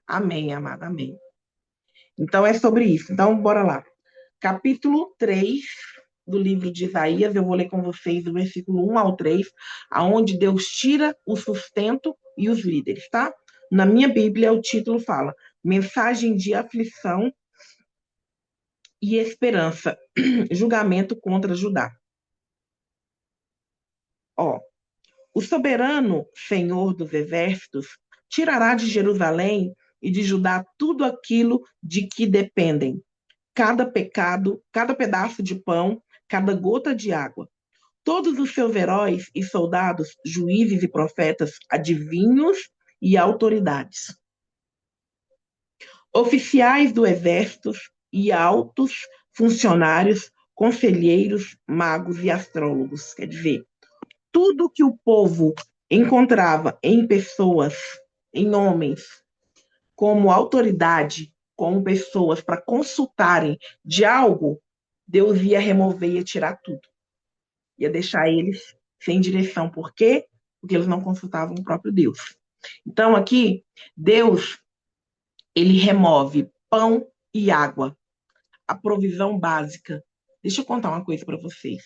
Amém, amada, amém. Então é sobre isso. Então, bora lá. Capítulo 3 do livro de Isaías, eu vou ler com vocês do versículo 1 ao 3, aonde Deus tira o sustento e os líderes, tá? Na minha Bíblia, o título fala: Mensagem de aflição e esperança, julgamento contra Judá. Ó, o soberano Senhor dos exércitos tirará de Jerusalém e de Judá tudo aquilo de que dependem, cada pecado, cada pedaço de pão, cada gota de água. Todos os seus heróis e soldados, juízes e profetas, adivinhos e autoridades. Oficiais do exército e altos funcionários, conselheiros, magos e astrólogos. Quer dizer, tudo que o povo encontrava em pessoas, em homens, como autoridade, como pessoas para consultarem de algo, Deus ia remover e ia tirar tudo. Ia deixar eles sem direção. Por quê? Porque eles não consultavam o próprio Deus. Então, aqui, Deus, ele remove pão e água, a provisão básica. Deixa eu contar uma coisa para vocês.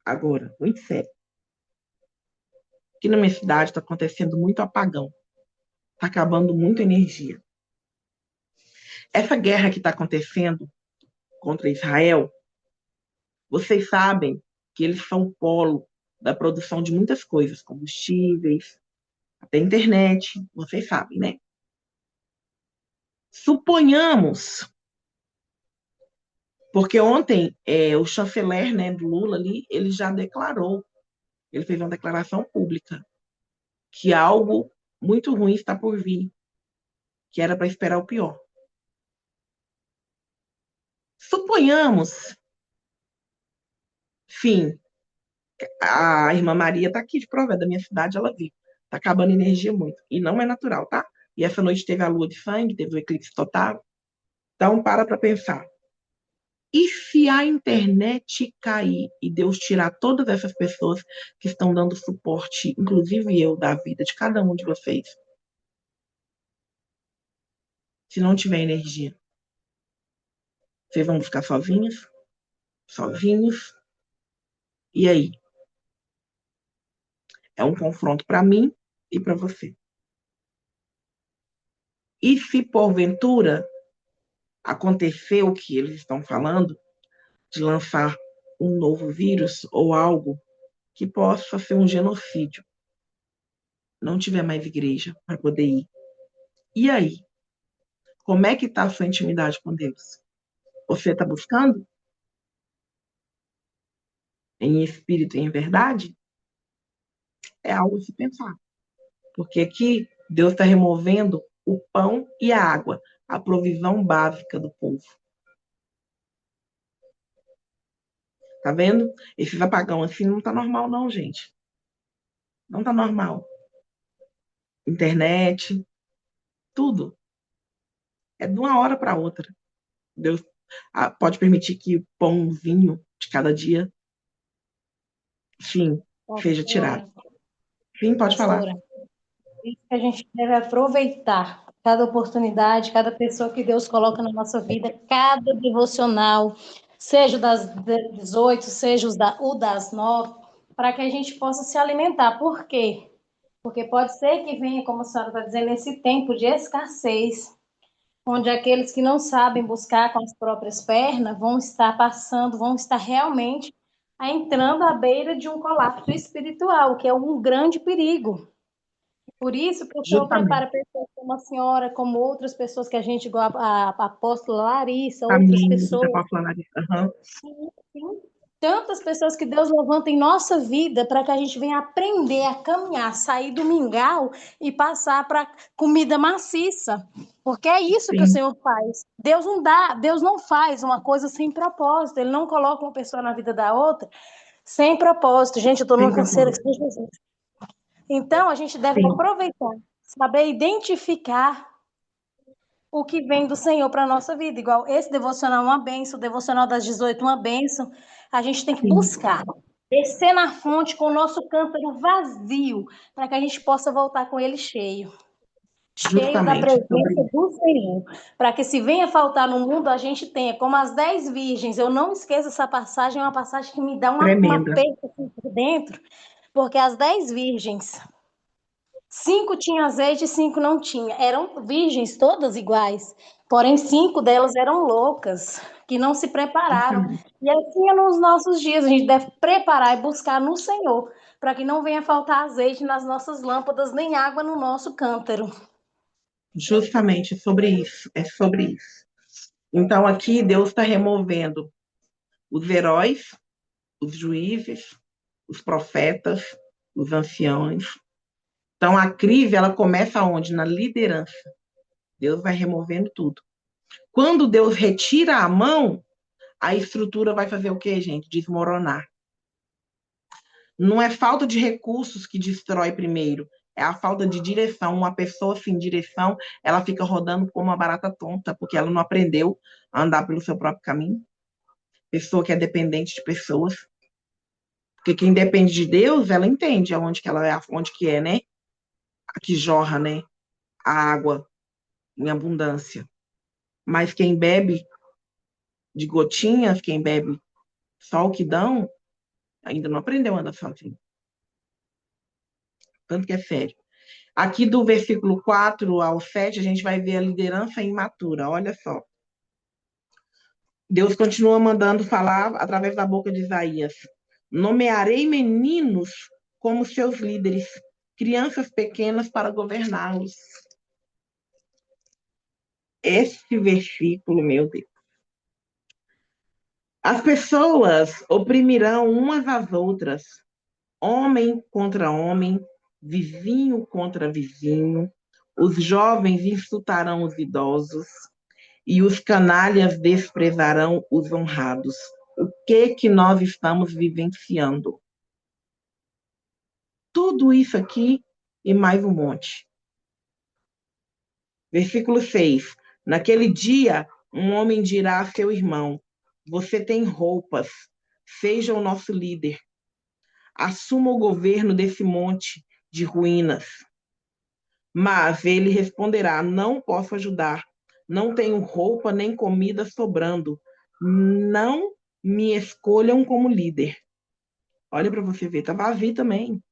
Agora, muito sério. Aqui na minha cidade está acontecendo muito apagão. Está acabando muita energia. Essa guerra que está acontecendo contra Israel, vocês sabem que eles são o polo da produção de muitas coisas, combustíveis, até internet, vocês sabem, né? Suponhamos, porque ontem o chanceler, né, do Lula ali, ele já declarou, ele fez uma declaração pública, que algo muito ruim está por vir, que era para esperar o pior. Suponhamos, sim, a irmã Maria está aqui de prova, é da minha cidade, ela viu. Está acabando energia muito. E não é natural, tá? E essa noite teve a lua de sangue, teve o eclipse total. Então, para pensar. E se a internet cair e Deus tirar todas essas pessoas que estão dando suporte, inclusive eu, da vida de cada um de vocês, se não tiver energia, vocês vão ficar sozinhos? Sozinhos? E aí? É um confronto para mim e para você. E se porventura acontecer o que eles estão falando, de lançar um novo vírus ou algo que possa ser um genocídio, não tiver mais igreja para poder ir. E aí? Como é que está a sua intimidade com Deus? Você está buscando em espírito e em verdade? É algo a se pensar. Porque aqui Deus está removendo o pão e a água, a provisão básica do povo. Tá vendo? Esses apagão assim não tá normal, não, gente. Não tá normal. Internet, tudo. É de uma hora para outra. Deus pode permitir que o pãozinho de cada dia, sim, seja tirado. Sim, pode falar. Pastora, isso que a gente deve aproveitar cada oportunidade, cada pessoa que Deus coloca na nossa vida, cada devocional, seja o das 18, seja o das 9, para que a gente possa se alimentar. Por quê? Porque pode ser que venha, como a senhora está dizendo, esse tempo de escassez, onde aqueles que não sabem buscar com as próprias pernas vão estar passando, vão estar realmente entrando à beira de um colapso espiritual, que é um grande perigo. Por isso que o Senhor Justamente. prepara pessoas como a senhora, como outras pessoas que a gente, igual a apóstola Larissa, outras Caminho, você pessoas. pode falar isso. Uhum. Sim, sim. Tantas pessoas que Deus levanta em nossa vida para que a gente venha aprender a caminhar, sair do mingau e passar para comida maciça. Porque é isso que o Sim, Senhor faz. Deus não dá, Deus não faz uma coisa sem propósito. Ele não coloca uma pessoa na vida da outra sem propósito. Gente, eu estou numa sempre canseira pode. que Jesus. Então, a gente deve Sim, aproveitar, saber identificar o que vem do Senhor para a nossa vida. Igual esse devocional é uma bênção, o devocional das 18 é uma bênção. A gente tem que sim, buscar, descer na fonte com o nosso cântaro vazio, para que a gente possa voltar com ele cheio. Cheio da justamente sobre presença isso. do Senhor, para que se venha faltar no mundo, a gente tenha, como as 10 virgens. Eu não esqueço essa passagem, é uma passagem que me dá uma Tremenda. perda assim por dentro, porque as 10 virgens, 5 tinham azeite e 5 não tinham. Eram virgens, todas iguais. Porém, 5 delas eram loucas, que não se prepararam. Justamente. E assim é nos nossos dias. A gente deve preparar e buscar no Senhor, para que não venha faltar azeite nas nossas lâmpadas, nem água no nosso cântaro. Justamente sobre isso. É sobre isso. Então, aqui Deus está removendo os heróis, os juízes, os profetas, os anciãos. Então, a crise, ela começa onde? Na liderança. Deus vai removendo tudo. Quando Deus retira a mão, a estrutura vai fazer o quê, gente? Desmoronar. Não é falta de recursos que destrói primeiro, é a falta de direção. Uma pessoa sem direção, ela fica rodando como uma barata tonta, porque ela não aprendeu a andar pelo seu próprio caminho. Pessoa que é dependente de pessoas. Porque quem depende de Deus, ela entende aonde que ela é, onde que é, né? A que jorra, né? A água em abundância. Mas quem bebe de gotinhas, quem bebe só o que dão, ainda não aprendeu a andar sozinho. Tanto que é sério. Aqui do versículo 4 ao 7, a gente vai ver a liderança imatura. Olha só. Deus continua mandando falar através da boca de Isaías. Nomearei meninos como seus líderes, crianças pequenas para governá-los. Este versículo, meu Deus. As pessoas oprimirão umas às outras, homem contra homem, vizinho contra vizinho. Os jovens insultarão os idosos e os canalhas desprezarão os honrados. O que nós estamos vivenciando? Tudo isso aqui e mais um monte. Versículo 6. Naquele dia, um homem dirá a seu irmão: Você tem roupas, seja o nosso líder. Assuma o governo desse monte de ruínas. Mas ele responderá: não posso ajudar. Não tenho roupa nem comida sobrando. Não me escolham como líder. Olha para você ver, tá vazio também. O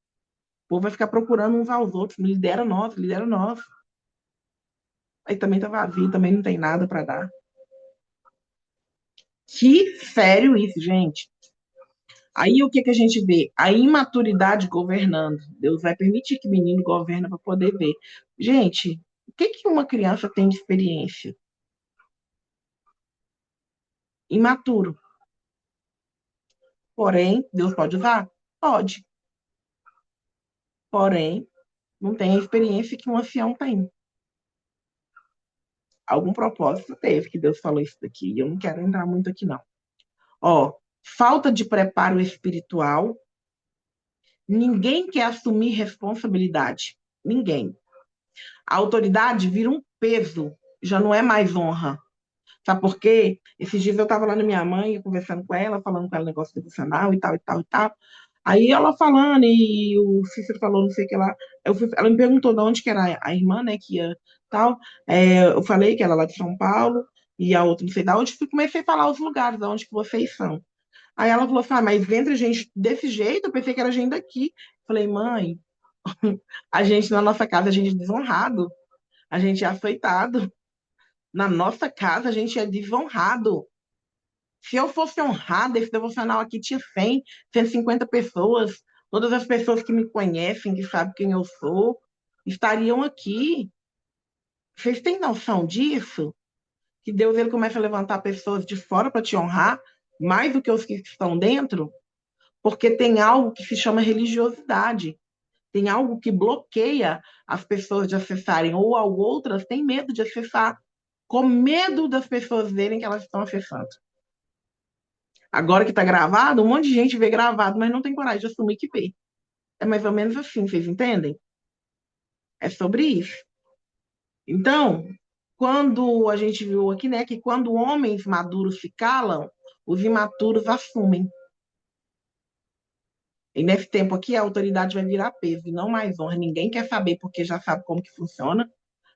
povo vai ficar procurando uns aos outros. Lidera nós, lidera nós. Aí também tá vazio, também não tem nada para dar. Que sério isso, gente. Aí o que a gente vê? A imaturidade governando. Deus vai permitir que o menino governe para poder ver. Gente, o que uma criança tem de experiência? Imaturo. Porém, Deus pode usar? Pode. Porém, não tem a experiência que um ancião tem. Algum propósito teve que Deus falou isso daqui. E eu não quero entrar muito aqui, não. Ó, falta de preparo espiritual. Ninguém quer assumir responsabilidade. Ninguém. A autoridade vira um peso, já não é mais honra. Sabe por quê? Esses dias eu estava lá na minha mãe, conversando com ela, falando com ela negócio devocional e tal, e tal, e tal. Aí ela falando, e o Cícero falou, não sei o que lá. Ela me perguntou de onde que era a irmã, né, que ia tal. Eu falei que era lá de São Paulo, e a outra não sei de onde. Comecei a falar os lugares de onde que vocês são. Aí ela falou assim, mas entre gente desse jeito, eu pensei que era gente daqui. Falei, mãe, a gente na nossa casa, a gente é desonrado. A gente é açoitado. Na nossa casa, a gente é desonrado. Se eu fosse honrada, esse devocional aqui tinha 100, 150 pessoas. Todas as pessoas que me conhecem, que sabem quem eu sou, estariam aqui. Vocês têm noção disso? Que Deus ele começa a levantar pessoas de fora para te honrar, mais do que os que estão dentro? Porque tem algo que se chama religiosidade. Tem algo que bloqueia as pessoas de acessarem, ou outras têm medo de acessar, com medo das pessoas verem que elas estão acessando. Agora que está gravado, um monte de gente vê gravado, mas não tem coragem de assumir que vê. É mais ou menos assim, vocês entendem? É sobre isso. Então, quando a gente viu aqui, né, que quando homens maduros se calam, os imaturos assumem. E nesse tempo aqui, a autoridade vai virar peso e não mais honra. Ninguém quer saber porque já sabe como que funciona.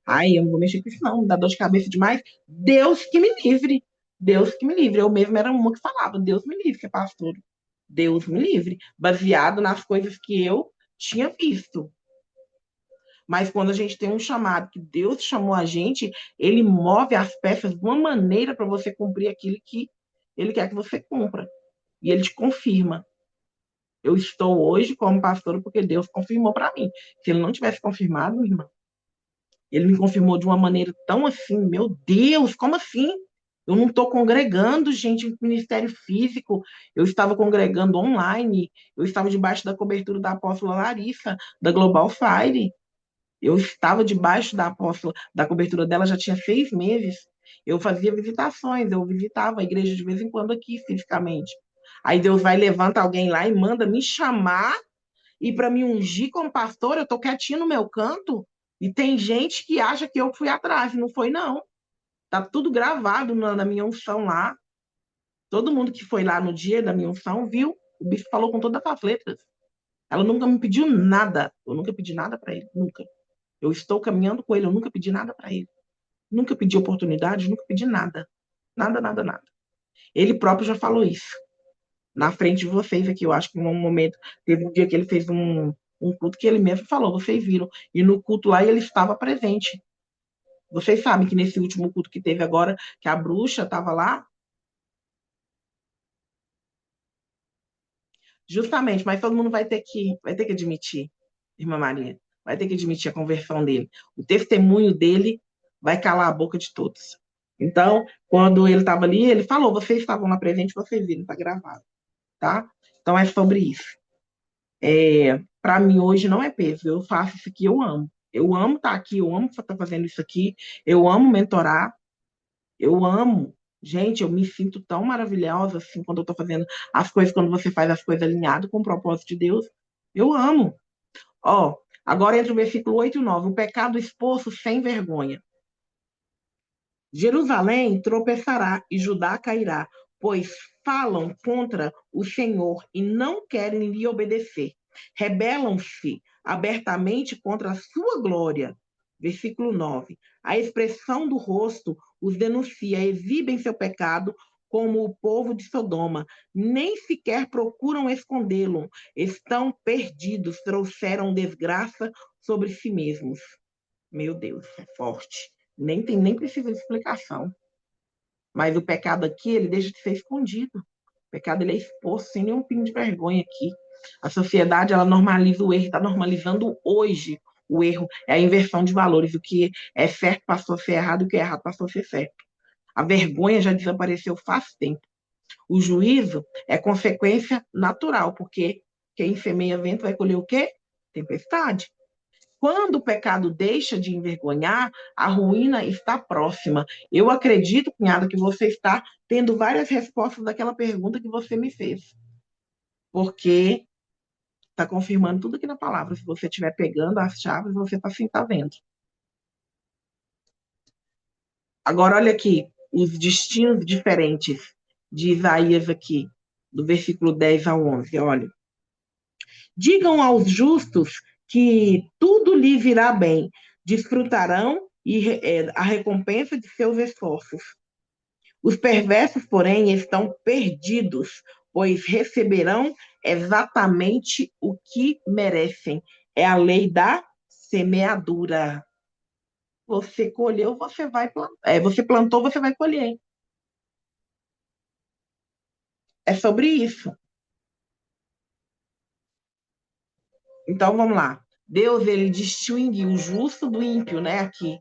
Ai, eu não vou mexer com isso, não, me dá dor de cabeça demais. Deus que me livre. Deus que me livre. Eu mesmo era uma que falava, Deus me livre, que é pastor. Deus me livre. Baseado nas coisas que eu tinha visto. Mas quando a gente tem um chamado que Deus chamou a gente, ele move as peças de uma maneira para você cumprir aquilo que ele quer que você cumpra. E ele te confirma. Eu estou hoje como pastora porque Deus confirmou para mim. Se ele não tivesse confirmado, irmã, ele me confirmou de uma maneira tão assim, meu Deus, como assim? Eu não estou congregando, gente, em ministério físico. Eu estava congregando online. Eu estava debaixo da cobertura da apóstola Larissa, da Global Fire. Eu estava debaixo da apóstola, da cobertura dela já tinha 6 meses. Eu fazia visitações, eu visitava a igreja de vez em quando aqui, fisicamente. Aí Deus vai, levanta alguém lá e manda me chamar e para me ungir como pastor, eu estou quietinho no meu canto. E tem gente que acha que eu fui atrás, não foi, não. Tá tudo gravado na minha unção lá. Todo mundo que foi lá no dia da minha unção viu. O bispo falou com todas as letras. Ela nunca me pediu nada. Eu nunca pedi nada para ele, nunca. Eu estou caminhando com ele, eu nunca pedi nada para ele. Nunca pedi oportunidade, nunca pedi nada. Nada, nada, nada. Ele próprio já falou isso. Na frente de vocês aqui, eu acho que em um momento, teve um dia que ele fez um culto que ele mesmo falou, vocês viram. E no culto lá ele estava presente. Vocês sabem que nesse último culto que teve agora, que a bruxa estava lá, justamente, mas todo mundo vai ter que admitir, irmã Maria, vai ter que admitir a conversão dele. O testemunho dele vai calar a boca de todos. Então, quando ele estava ali, ele falou, vocês estavam lá presente, vocês viram, está gravado, tá? Então é sobre isso. Para mim hoje não é peso, eu faço isso aqui, eu amo. Eu amo estar aqui, eu amo estar fazendo isso aqui, eu amo mentorar, eu amo. Gente, eu me sinto tão maravilhosa assim quando eu estou fazendo as coisas, quando você faz as coisas alinhado com o propósito de Deus. Eu amo. Ó, agora entra o versículo 8 e 9. O pecado exposto sem vergonha. Jerusalém tropeçará e Judá cairá, pois falam contra o Senhor e não querem lhe obedecer. Rebelam-se abertamente contra a sua glória. Versículo 9. A expressão do rosto os denuncia, exibem seu pecado como o povo de Sodoma. Nem sequer procuram escondê-lo. Estão perdidos, trouxeram desgraça sobre si mesmos. Meu Deus, é forte. Nem precisa de explicação. Mas o pecado aqui, ele deixa de ser escondido. O pecado, ele é exposto sem nenhum pingo de vergonha aqui. A sociedade, ela normaliza o erro, está normalizando hoje o erro. É a inversão de valores. O que é certo passou a ser errado, o que é errado passou a ser certo. A vergonha já desapareceu faz tempo. O juízo é consequência natural, porque quem semeia vento vai colher o quê? Tempestade. Quando o pecado deixa de envergonhar, a ruína está próxima. Eu acredito, cunhada, que você está tendo várias respostas daquela pergunta que você me fez. Porque está confirmando tudo aqui na palavra. Se você estiver pegando as chaves, você está sim, tá vendo. Agora, olha aqui, os destinos diferentes de Isaías aqui, do versículo 10 ao 11, olha. Digam aos justos que tudo lhe virá bem, desfrutarão a recompensa de seus esforços. Os perversos, porém, estão perdidos, pois receberão exatamente o que merecem. É a lei da semeadura. Você colheu, você vai plantar. Você plantou, você vai colher. É sobre isso. Então, vamos lá. Deus, ele distingue o justo do ímpio, né, aqui.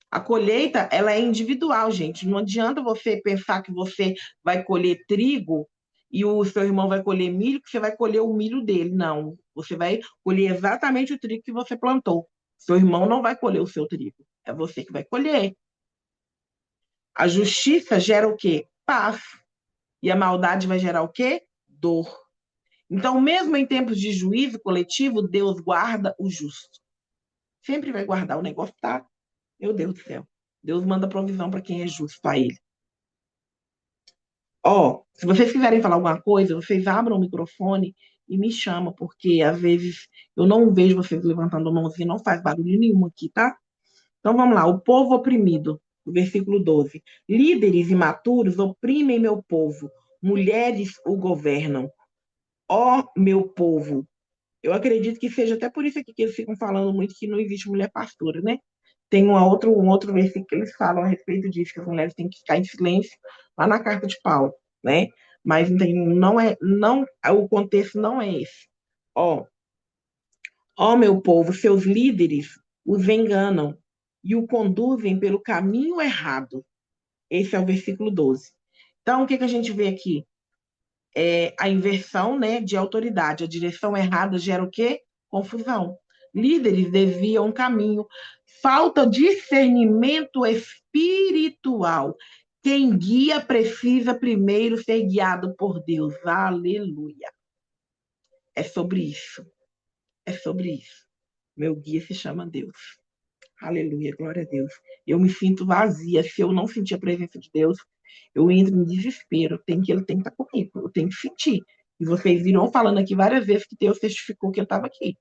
A colheita, ela é individual, gente. Não adianta você pensar que você vai colher trigo e o seu irmão vai colher milho, que você vai colher o milho dele. Não. Você vai colher exatamente o trigo que você plantou. Seu irmão não vai colher o seu trigo. É você que vai colher. A justiça gera o quê? Paz. E a maldade vai gerar o quê? Dor. Então, mesmo em tempos de juízo coletivo, Deus guarda o justo. Sempre vai guardar. O negócio tá, meu Deus do céu. Deus manda provisão para quem é justo a ele. Ó, se vocês quiserem falar alguma coisa, vocês abram o microfone e me chamam, porque às vezes eu não vejo vocês levantando a mãozinha, não faz barulho nenhum aqui, tá? Então vamos lá, o povo oprimido, o versículo 12. Líderes imaturos oprimem meu povo, mulheres o governam. Ó meu povo, eu acredito que seja até por isso aqui que eles ficam falando muito que não existe mulher pastora, né? Tem um outro versículo que eles falam a respeito disso, que as mulheres têm que ficar em silêncio, lá na carta de Paulo, né? Mas não, o contexto não é esse. Ó meu povo, seus líderes os enganam e o conduzem pelo caminho errado. Esse é o versículo 12. Então, o que a gente vê aqui? A inversão, né, de autoridade. A direção errada gera o quê? Confusão. Líderes desviam o caminho. Falta discernimento espiritual. Quem guia precisa primeiro ser guiado por Deus. Aleluia. É sobre isso. É sobre isso. Meu guia se chama Deus. Aleluia, glória a Deus. Eu me sinto vazia. Se eu não sentir a presença de Deus, eu entro em desespero. Ele tem que estar comigo, eu tenho que sentir. E vocês viram falando aqui várias vezes que Deus testificou que eu estava aqui.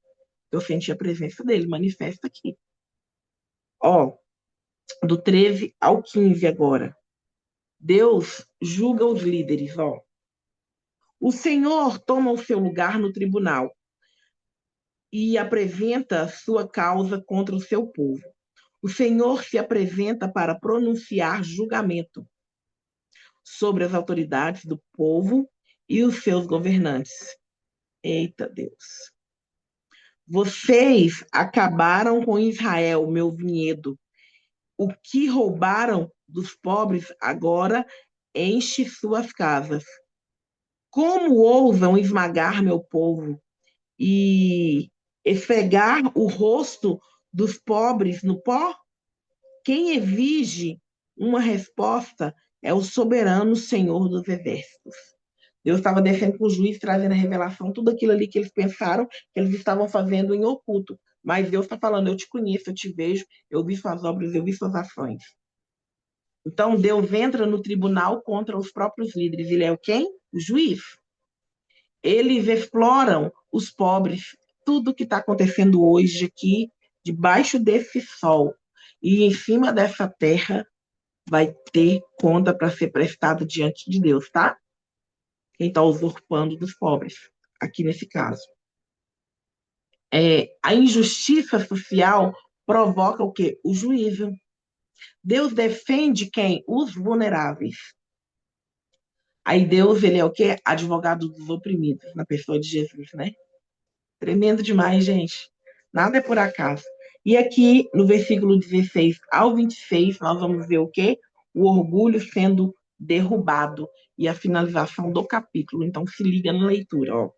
Eu senti a presença dele, manifesta aqui. Ó, do 13 ao 15 agora. Deus julga os líderes, ó. O Senhor toma o seu lugar no tribunal e apresenta sua causa contra o seu povo. O Senhor se apresenta para pronunciar julgamento sobre as autoridades do povo e os seus governantes. Eita Deus. Vocês acabaram com Israel, meu vinhedo. O que roubaram dos pobres agora enche suas casas. Como ousam esmagar meu povo e esfregar o rosto dos pobres no pó? Quem exige uma resposta é o soberano Senhor dos Exércitos. Deus estava descendo com o juiz, trazendo a revelação, tudo aquilo ali que eles pensaram que eles estavam fazendo em oculto. Mas Deus está falando, eu te conheço, eu te vejo, eu vi suas obras, eu vi suas ações. Então, Deus entra no tribunal contra os próprios líderes. Ele é o quem? O juiz. Eles exploram os pobres. Tudo que está acontecendo hoje aqui, debaixo desse sol e em cima dessa terra, vai ter conta para ser prestada diante de Deus, tá? Quem está usurpando dos pobres, aqui nesse caso. A injustiça social provoca o quê? O juízo. Deus defende quem? Os vulneráveis. Aí Deus, ele é o quê? Advogado dos oprimidos, na pessoa de Jesus, né? Tremendo demais, gente. Nada é por acaso. E aqui, no versículo 16 ao 26, nós vamos ver o quê? O orgulho sendo derrubado e a finalização do capítulo. Então, se liga na leitura, ó.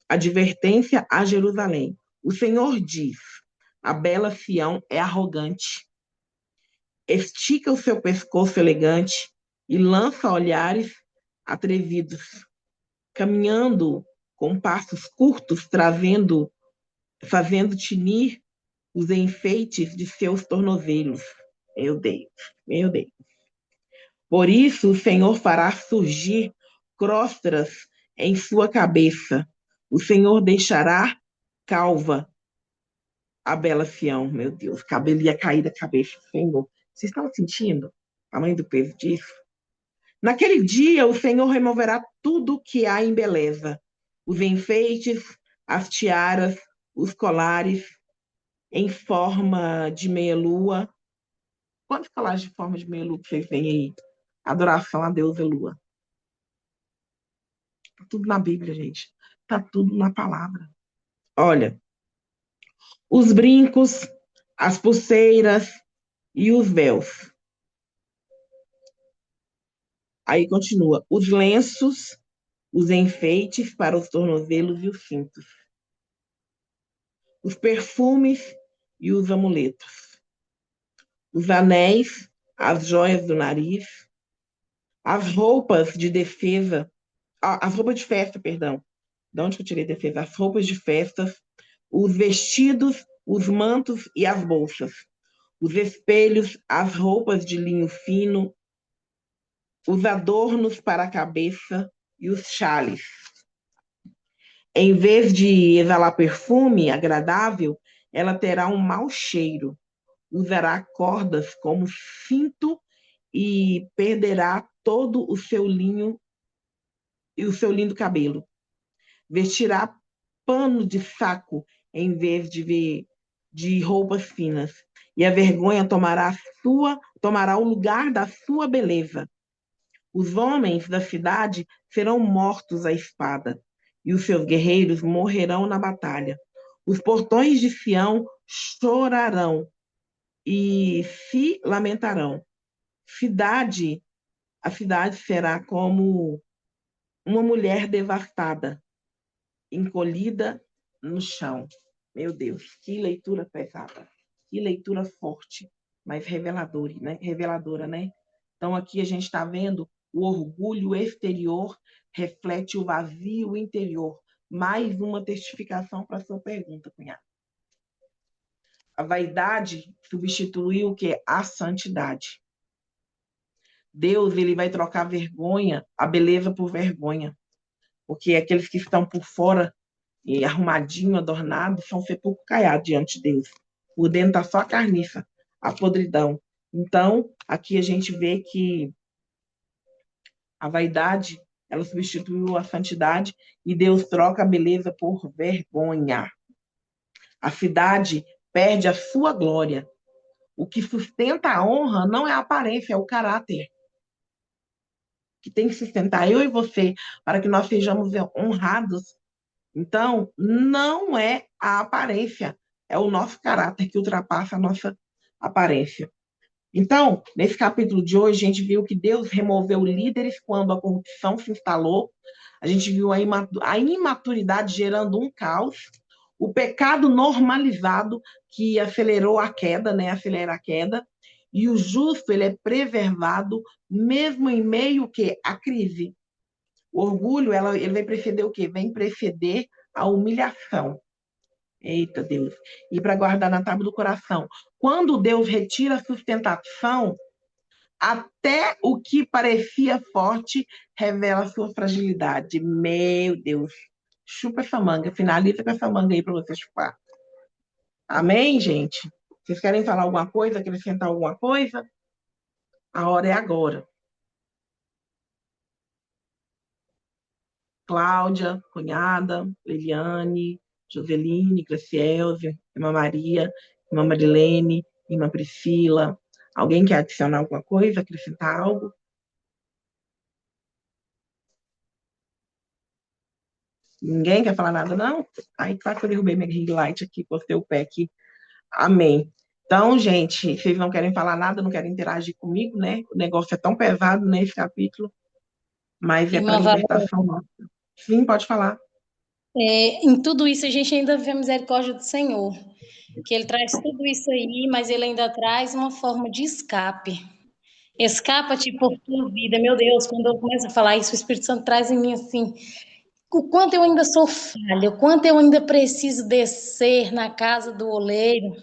Advertência a Jerusalém. O Senhor diz: a bela Sião é arrogante, estica o seu pescoço elegante e lança olhares atrevidos, caminhando com passos curtos, fazendo tinir os enfeites de seus tornozelos. Meu Deus, meu Deus. Por isso o Senhor fará surgir crostras em sua cabeça. O Senhor deixará calva a bela Sião. Meu Deus, cabelo ia cair da cabeça do Senhor. Vocês estão sentindo o tamanho do peso disso? Naquele dia, o Senhor removerá tudo que há em beleza: os enfeites, as tiaras, os colares em forma de meia-lua. Quantos colares de forma de meia-lua que vocês veem aí? Adoração a Deus e lua. Tá tudo na Bíblia, gente. Tá tudo na palavra. Olha, os brincos, as pulseiras e os véus. Aí continua, os lenços, os enfeites para os tornozelos e os cintos, os perfumes e os amuletos, os anéis, as joias do nariz, as roupas de defesa, as roupas de festa, perdão. De onde que eu tirei defesa? As roupas de festas, os vestidos, os mantos e as bolsas, os espelhos, as roupas de linho fino, os adornos para a cabeça e os chales. Em vez de exalar perfume agradável, ela terá um mau cheiro. Usará cordas como cinto e perderá todo o seu linho e o seu lindo cabelo. Vestirá pano de saco em vez de roupas finas. E a vergonha tomará o lugar da sua beleza. Os homens da cidade serão mortos à espada, e os seus guerreiros morrerão na batalha. Os portões de Sião chorarão e se lamentarão. A cidade será como uma mulher devastada, encolhida no chão. Meu Deus, que leitura pesada, que leitura forte, mas reveladora, né? Então aqui a gente está vendo o orgulho exterior reflete o vazio interior. Mais uma testificação para a sua pergunta, cunhado. A vaidade substituiu o que? A santidade. Deus, ele vai trocar vergonha, a beleza por vergonha. Porque aqueles que estão por fora, arrumadinho, adornado, são sepulcro caiado diante de Deus. Por dentro está só a carniça, a podridão. Então, aqui a gente vê que a vaidade, ela substituiu a santidade e Deus troca a beleza por vergonha. A cidade perde a sua glória. O que sustenta a honra não é a aparência, é o caráter. Que tem que sustentar eu e você para que nós sejamos honrados. Então, não é a aparência, é o nosso caráter que ultrapassa a nossa aparência. Então, nesse capítulo de hoje, a gente viu que Deus removeu líderes quando a corrupção se instalou, a gente viu a imaturidade gerando um caos, o pecado normalizado que acelerou a queda, né? Acelera a queda, e o justo ele é preservado mesmo em meio que a crise. O orgulho ele vai preceder o quê? Vem preceder a humilhação. Eita Deus! E para guardar na tábua do coração. Quando Deus retira a sustentação, Até o que parecia forte revela sua fragilidade. Meu Deus. Chupa essa manga. Finaliza com essa manga aí para você chupar. Amém, gente? Vocês querem falar alguma coisa, acrescentar alguma coisa? A hora é agora. Cláudia, cunhada, Eliane, Joseline, Gracielze, irmã Maria, irmã Marilene, irmã Priscila. Alguém quer adicionar alguma coisa, acrescentar algo? Ninguém quer falar nada, não? Aí quase que eu derrubei minha ring light aqui, postei o pé aqui. Amém. Então, gente, vocês não querem falar nada, não querem interagir comigo, né? O negócio é tão pesado nesse capítulo, mas é para Irmã Valéria, libertação nossa. Sim, pode falar. em tudo isso a gente ainda vê a misericórdia do Senhor, que Ele traz tudo isso aí, mas Ele ainda traz uma forma de escape. Escapa-te por tua vida, meu Deus, quando eu começo a falar isso, o Espírito Santo traz em mim assim, o quanto eu ainda sou falha, o quanto eu ainda preciso descer na casa do oleiro,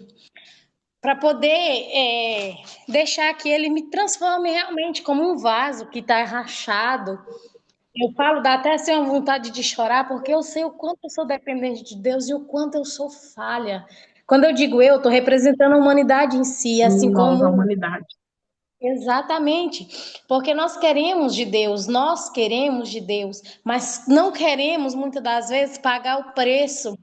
para poder deixar que ele me transforme realmente como um vaso que está rachado. Eu falo, dá até assim uma vontade de chorar, porque eu sei o quanto eu sou dependente de Deus e o quanto eu sou falha. Quando eu digo eu, estou representando a humanidade em si, assim Nós, a como. humanidade. Exatamente, porque nós queremos de Deus, mas não queremos muitas das vezes pagar o preço,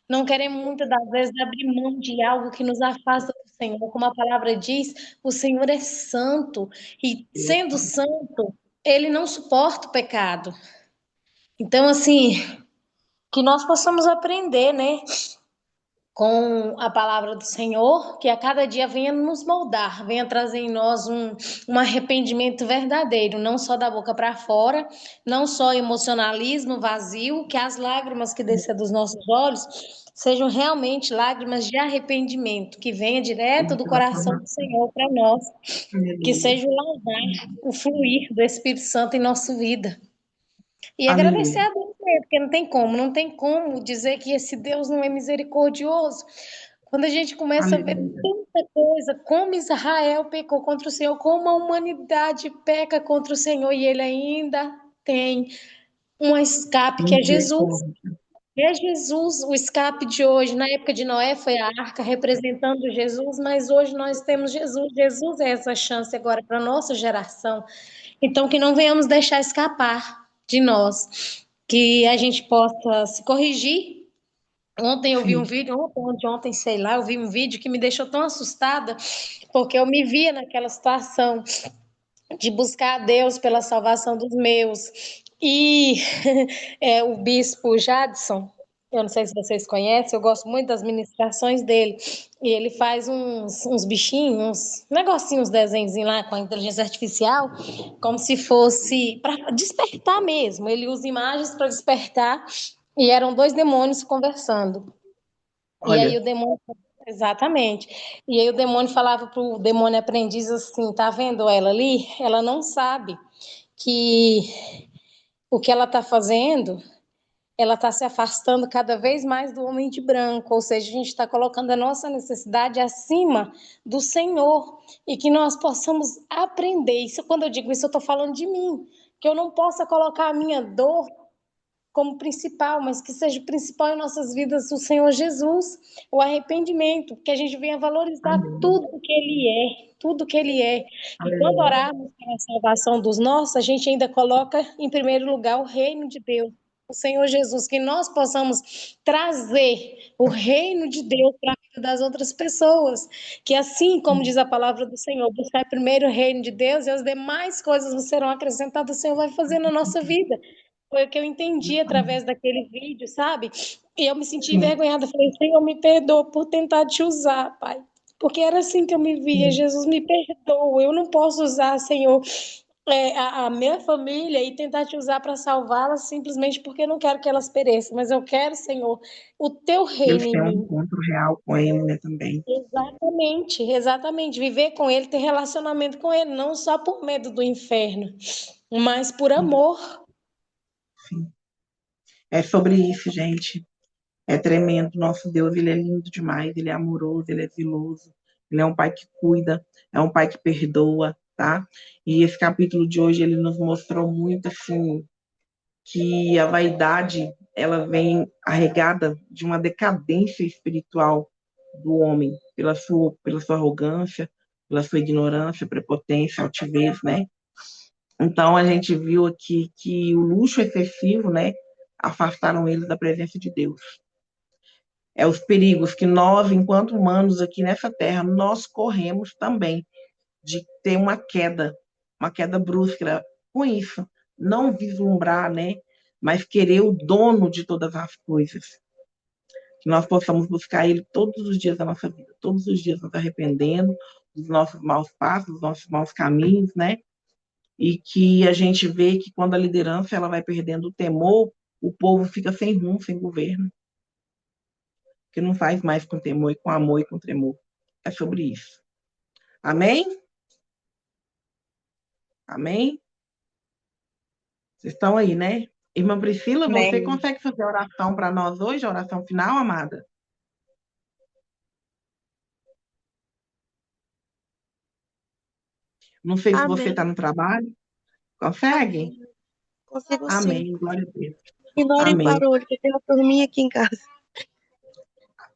não queremos muitas das vezes abrir mão de algo que nos afasta do Senhor. Como a palavra diz, o Senhor é santo e sendo santo, ele não suporta o pecado. Então, assim, que nós possamos aprender, né, com a palavra do Senhor, que a cada dia venha nos moldar, venha trazer em nós um arrependimento verdadeiro, não só da boca para fora, não só emocionalismo vazio, que as lágrimas que desçam dos nossos olhos sejam realmente lágrimas de arrependimento, que venha direto do coração do Senhor para nós, que Aleluia. seja o lavar, o fluir do Espírito Santo em nossa vida. E agradecer Aleluia. a Deus, né? Porque não tem como dizer que esse Deus não é misericordioso. Quando a gente começa a ver Aleluia. tanta coisa, como Israel pecou contra o Senhor, como a humanidade peca contra o Senhor, e ele ainda tem um escape que é Jesus. Misericórdia. É Jesus, o escape de hoje. Na época de Noé foi a arca representando Jesus, mas hoje nós temos Jesus. Jesus é essa chance agora para a nossa geração. Então, que não venhamos deixar escapar de nós, que a gente possa se corrigir. Ontem eu vi um Sim. vídeo, ontem, sei lá, eu vi um vídeo que me deixou tão assustada, porque eu me via naquela situação de buscar a Deus pela salvação dos meus. E o bispo Jadson, eu não sei se vocês conhecem, eu gosto muito das ministrações dele. E ele faz uns bichinhos, uns negocinhos, desenhos lá com a inteligência artificial, como se fosse para despertar mesmo. Ele usa imagens para despertar, e eram dois demônios conversando. E aí Olha, o demônio. Exatamente. E aí o demônio falava pro demônio aprendiz assim: tá vendo ela ali? Ela não sabe que o que ela está fazendo, ela está se afastando cada vez mais do homem de branco, ou seja, a gente está colocando a nossa necessidade acima do Senhor, e que nós possamos aprender. Isso, quando eu digo isso, eu estou falando de mim, que eu não possa colocar a minha dor como principal, mas que seja principal em nossas vidas o Senhor Jesus, o arrependimento, que a gente venha valorizar amém. tudo que Ele é, tudo que Ele é. E quando Aleluia. orarmos pela salvação dos nossos, a gente ainda coloca em primeiro lugar o reino de Deus, o Senhor Jesus, que nós possamos trazer o reino de Deus para a vida das outras pessoas, que assim como diz a palavra do Senhor, buscar primeiro o reino de Deus e as demais coisas serão acrescentadas, o Senhor vai fazer na nossa vida. Foi o que eu entendi através daquele vídeo, sabe? E eu me senti Sim, envergonhada. Falei, Senhor, me perdoa por tentar te usar, Pai. Porque era assim que eu me via. sim. Jesus, me perdoa. Eu não posso usar, Senhor, a minha família e tentar te usar para salvá-la simplesmente porque eu não quero que elas pereçam. Mas eu quero, Senhor, o teu Deus reino em tem um mim. encontro real com ele, né, também. Exatamente, exatamente. Viver com ele, ter relacionamento com ele, não só por medo do inferno, mas por Sim, amor. sim. É sobre isso, gente. É tremendo. Nosso Deus, ele é lindo demais, ele é amoroso, ele é zeloso, ele é um pai que cuida, é um pai que perdoa. tá? E esse capítulo de hoje, ele nos mostrou muito, assim, que a vaidade, ela vem arregada de uma decadência espiritual do homem, pela sua arrogância, pela sua ignorância, prepotência, altivez, né? Então, a gente viu aqui que o luxo excessivo, né, afastaram eles da presença de Deus. É os perigos que nós, enquanto humanos aqui nessa terra, nós corremos também de ter uma queda brusca com isso, não vislumbrar, né, mas querer o dono de todas as coisas. Que nós possamos buscar ele todos os dias da nossa vida, todos os dias nos arrependendo dos nossos maus passos, dos nossos maus caminhos, né? E que a gente vê que quando a liderança ela vai perdendo o temor, o povo fica sem rumo, sem governo, que não faz mais com temor e com amor e com tremor. É sobre isso. Amém? Amém? Vocês estão aí, né? Irmã Priscila, você Amém. consegue fazer oração para nós hoje, a oração final, amada? Não sei se você Amém, está no trabalho. Consegue? amém. Consigo sim. Amém. Glória a Deus. Ignore o Amém. barulho, que tem uma turminha aqui em casa.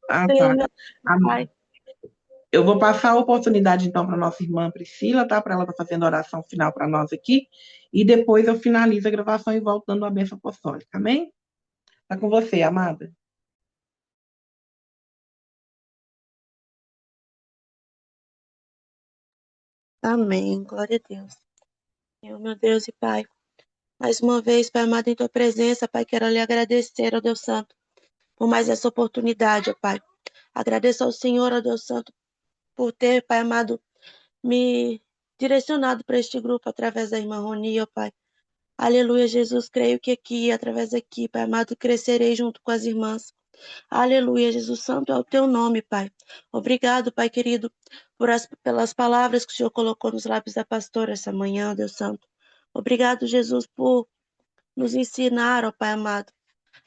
Ah, Senhor, tá. meu Amém. Pai. Eu vou passar a oportunidade, então, para a nossa irmã Priscila, tá? Para ela estar fazendo a oração final para nós aqui. E depois eu finalizo a gravação e volto dando a bênção apostólica. Amém? Está com você, amada. Amém. Glória a Deus. Senhor, meu Deus e Pai. Mais uma vez, Pai amado, em tua presença, Pai, quero lhe agradecer, ó Deus Santo, por mais essa oportunidade, ó Pai. Agradeço ao Senhor, ó Deus Santo, por ter, Pai amado, me direcionado para este grupo através da irmã Roni, ó Pai. Aleluia, Jesus, creio que aqui, através daqui, Pai amado, crescerei junto com as irmãs. Aleluia, Jesus Santo é o teu nome, Pai. Obrigado, Pai querido, pelas palavras que o Senhor colocou nos lábios da pastora essa manhã, Deus Santo. Obrigado, Jesus, por nos ensinar, ó Pai amado.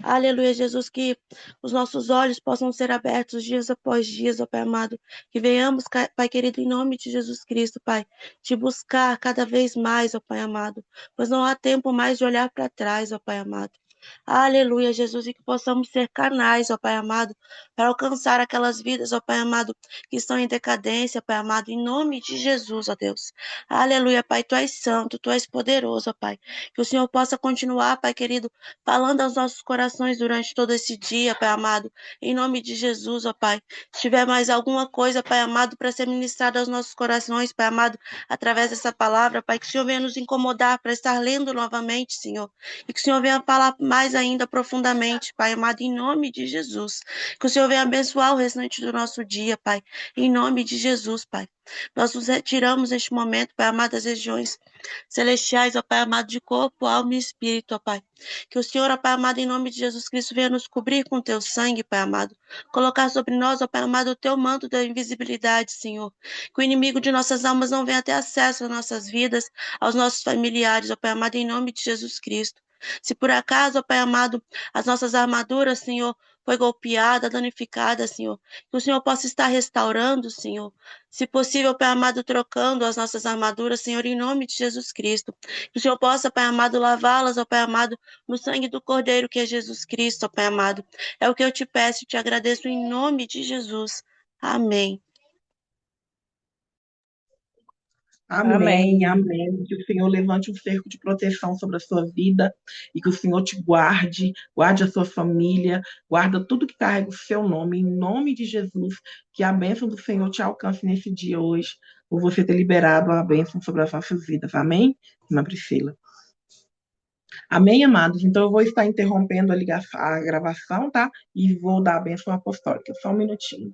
Aleluia, Jesus, que os nossos olhos possam ser abertos dias após dias, ó Pai amado. Que venhamos, Pai querido, em nome de Jesus Cristo, Pai, te buscar cada vez mais, ó Pai amado. Pois não há tempo mais de olhar para trás, ó Pai amado. Aleluia, Jesus, e que possamos ser canais, ó Pai amado, para alcançar aquelas vidas, ó Pai amado, que estão em decadência, Pai amado, em nome de Jesus, ó Deus. Aleluia, Pai, Tu és santo, Tu és poderoso, ó Pai. Que o Senhor possa continuar, Pai querido, falando aos nossos corações durante todo esse dia, Pai amado, em nome de Jesus, ó Pai. Se tiver mais alguma coisa, Pai amado, para ser ministrada aos nossos corações, Pai amado, através dessa palavra, Pai, que o Senhor venha nos incomodar para estar lendo novamente, Senhor, e que o Senhor venha falar mais ainda profundamente, Pai amado, em nome de Jesus. Que o Senhor venha abençoar o restante do nosso dia, Pai, em nome de Jesus, Pai. Nós nos retiramos neste momento, Pai amado, das regiões celestiais, ó Pai amado, de corpo, alma e espírito, ó Pai. Que o Senhor, ó Pai amado, em nome de Jesus Cristo, venha nos cobrir com teu sangue, Pai amado. Colocar sobre nós, ó Pai amado, o teu manto da invisibilidade, Senhor. Que o inimigo de nossas almas não venha ter acesso às nossas vidas, aos nossos familiares, ó Pai amado, em nome de Jesus Cristo. Se por acaso, ó Pai amado, as nossas armaduras, Senhor, foi golpeada, danificada, Senhor, que o Senhor possa estar restaurando, Senhor. Se possível, Pai amado, trocando as nossas armaduras, Senhor, em nome de Jesus Cristo. Que o Senhor possa, Pai amado, lavá-las, ó Pai amado, no sangue do Cordeiro que é Jesus Cristo, ó Pai amado. É o que eu te peço e te agradeço em nome de Jesus. Amém. Amém, Amém. amém. Que o Senhor levante um cerco de proteção sobre a sua vida e que o Senhor te guarde, guarde a sua família, guarda tudo que carrega o seu nome, em nome de Jesus. Que a bênção do Senhor te alcance nesse dia hoje, por você ter liberado a bênção sobre as nossas vidas. Amém, irmã Priscila? Amém, amados? Então eu vou estar interrompendo a gravação, tá? E vou dar a bênção apostólica. Só um minutinho.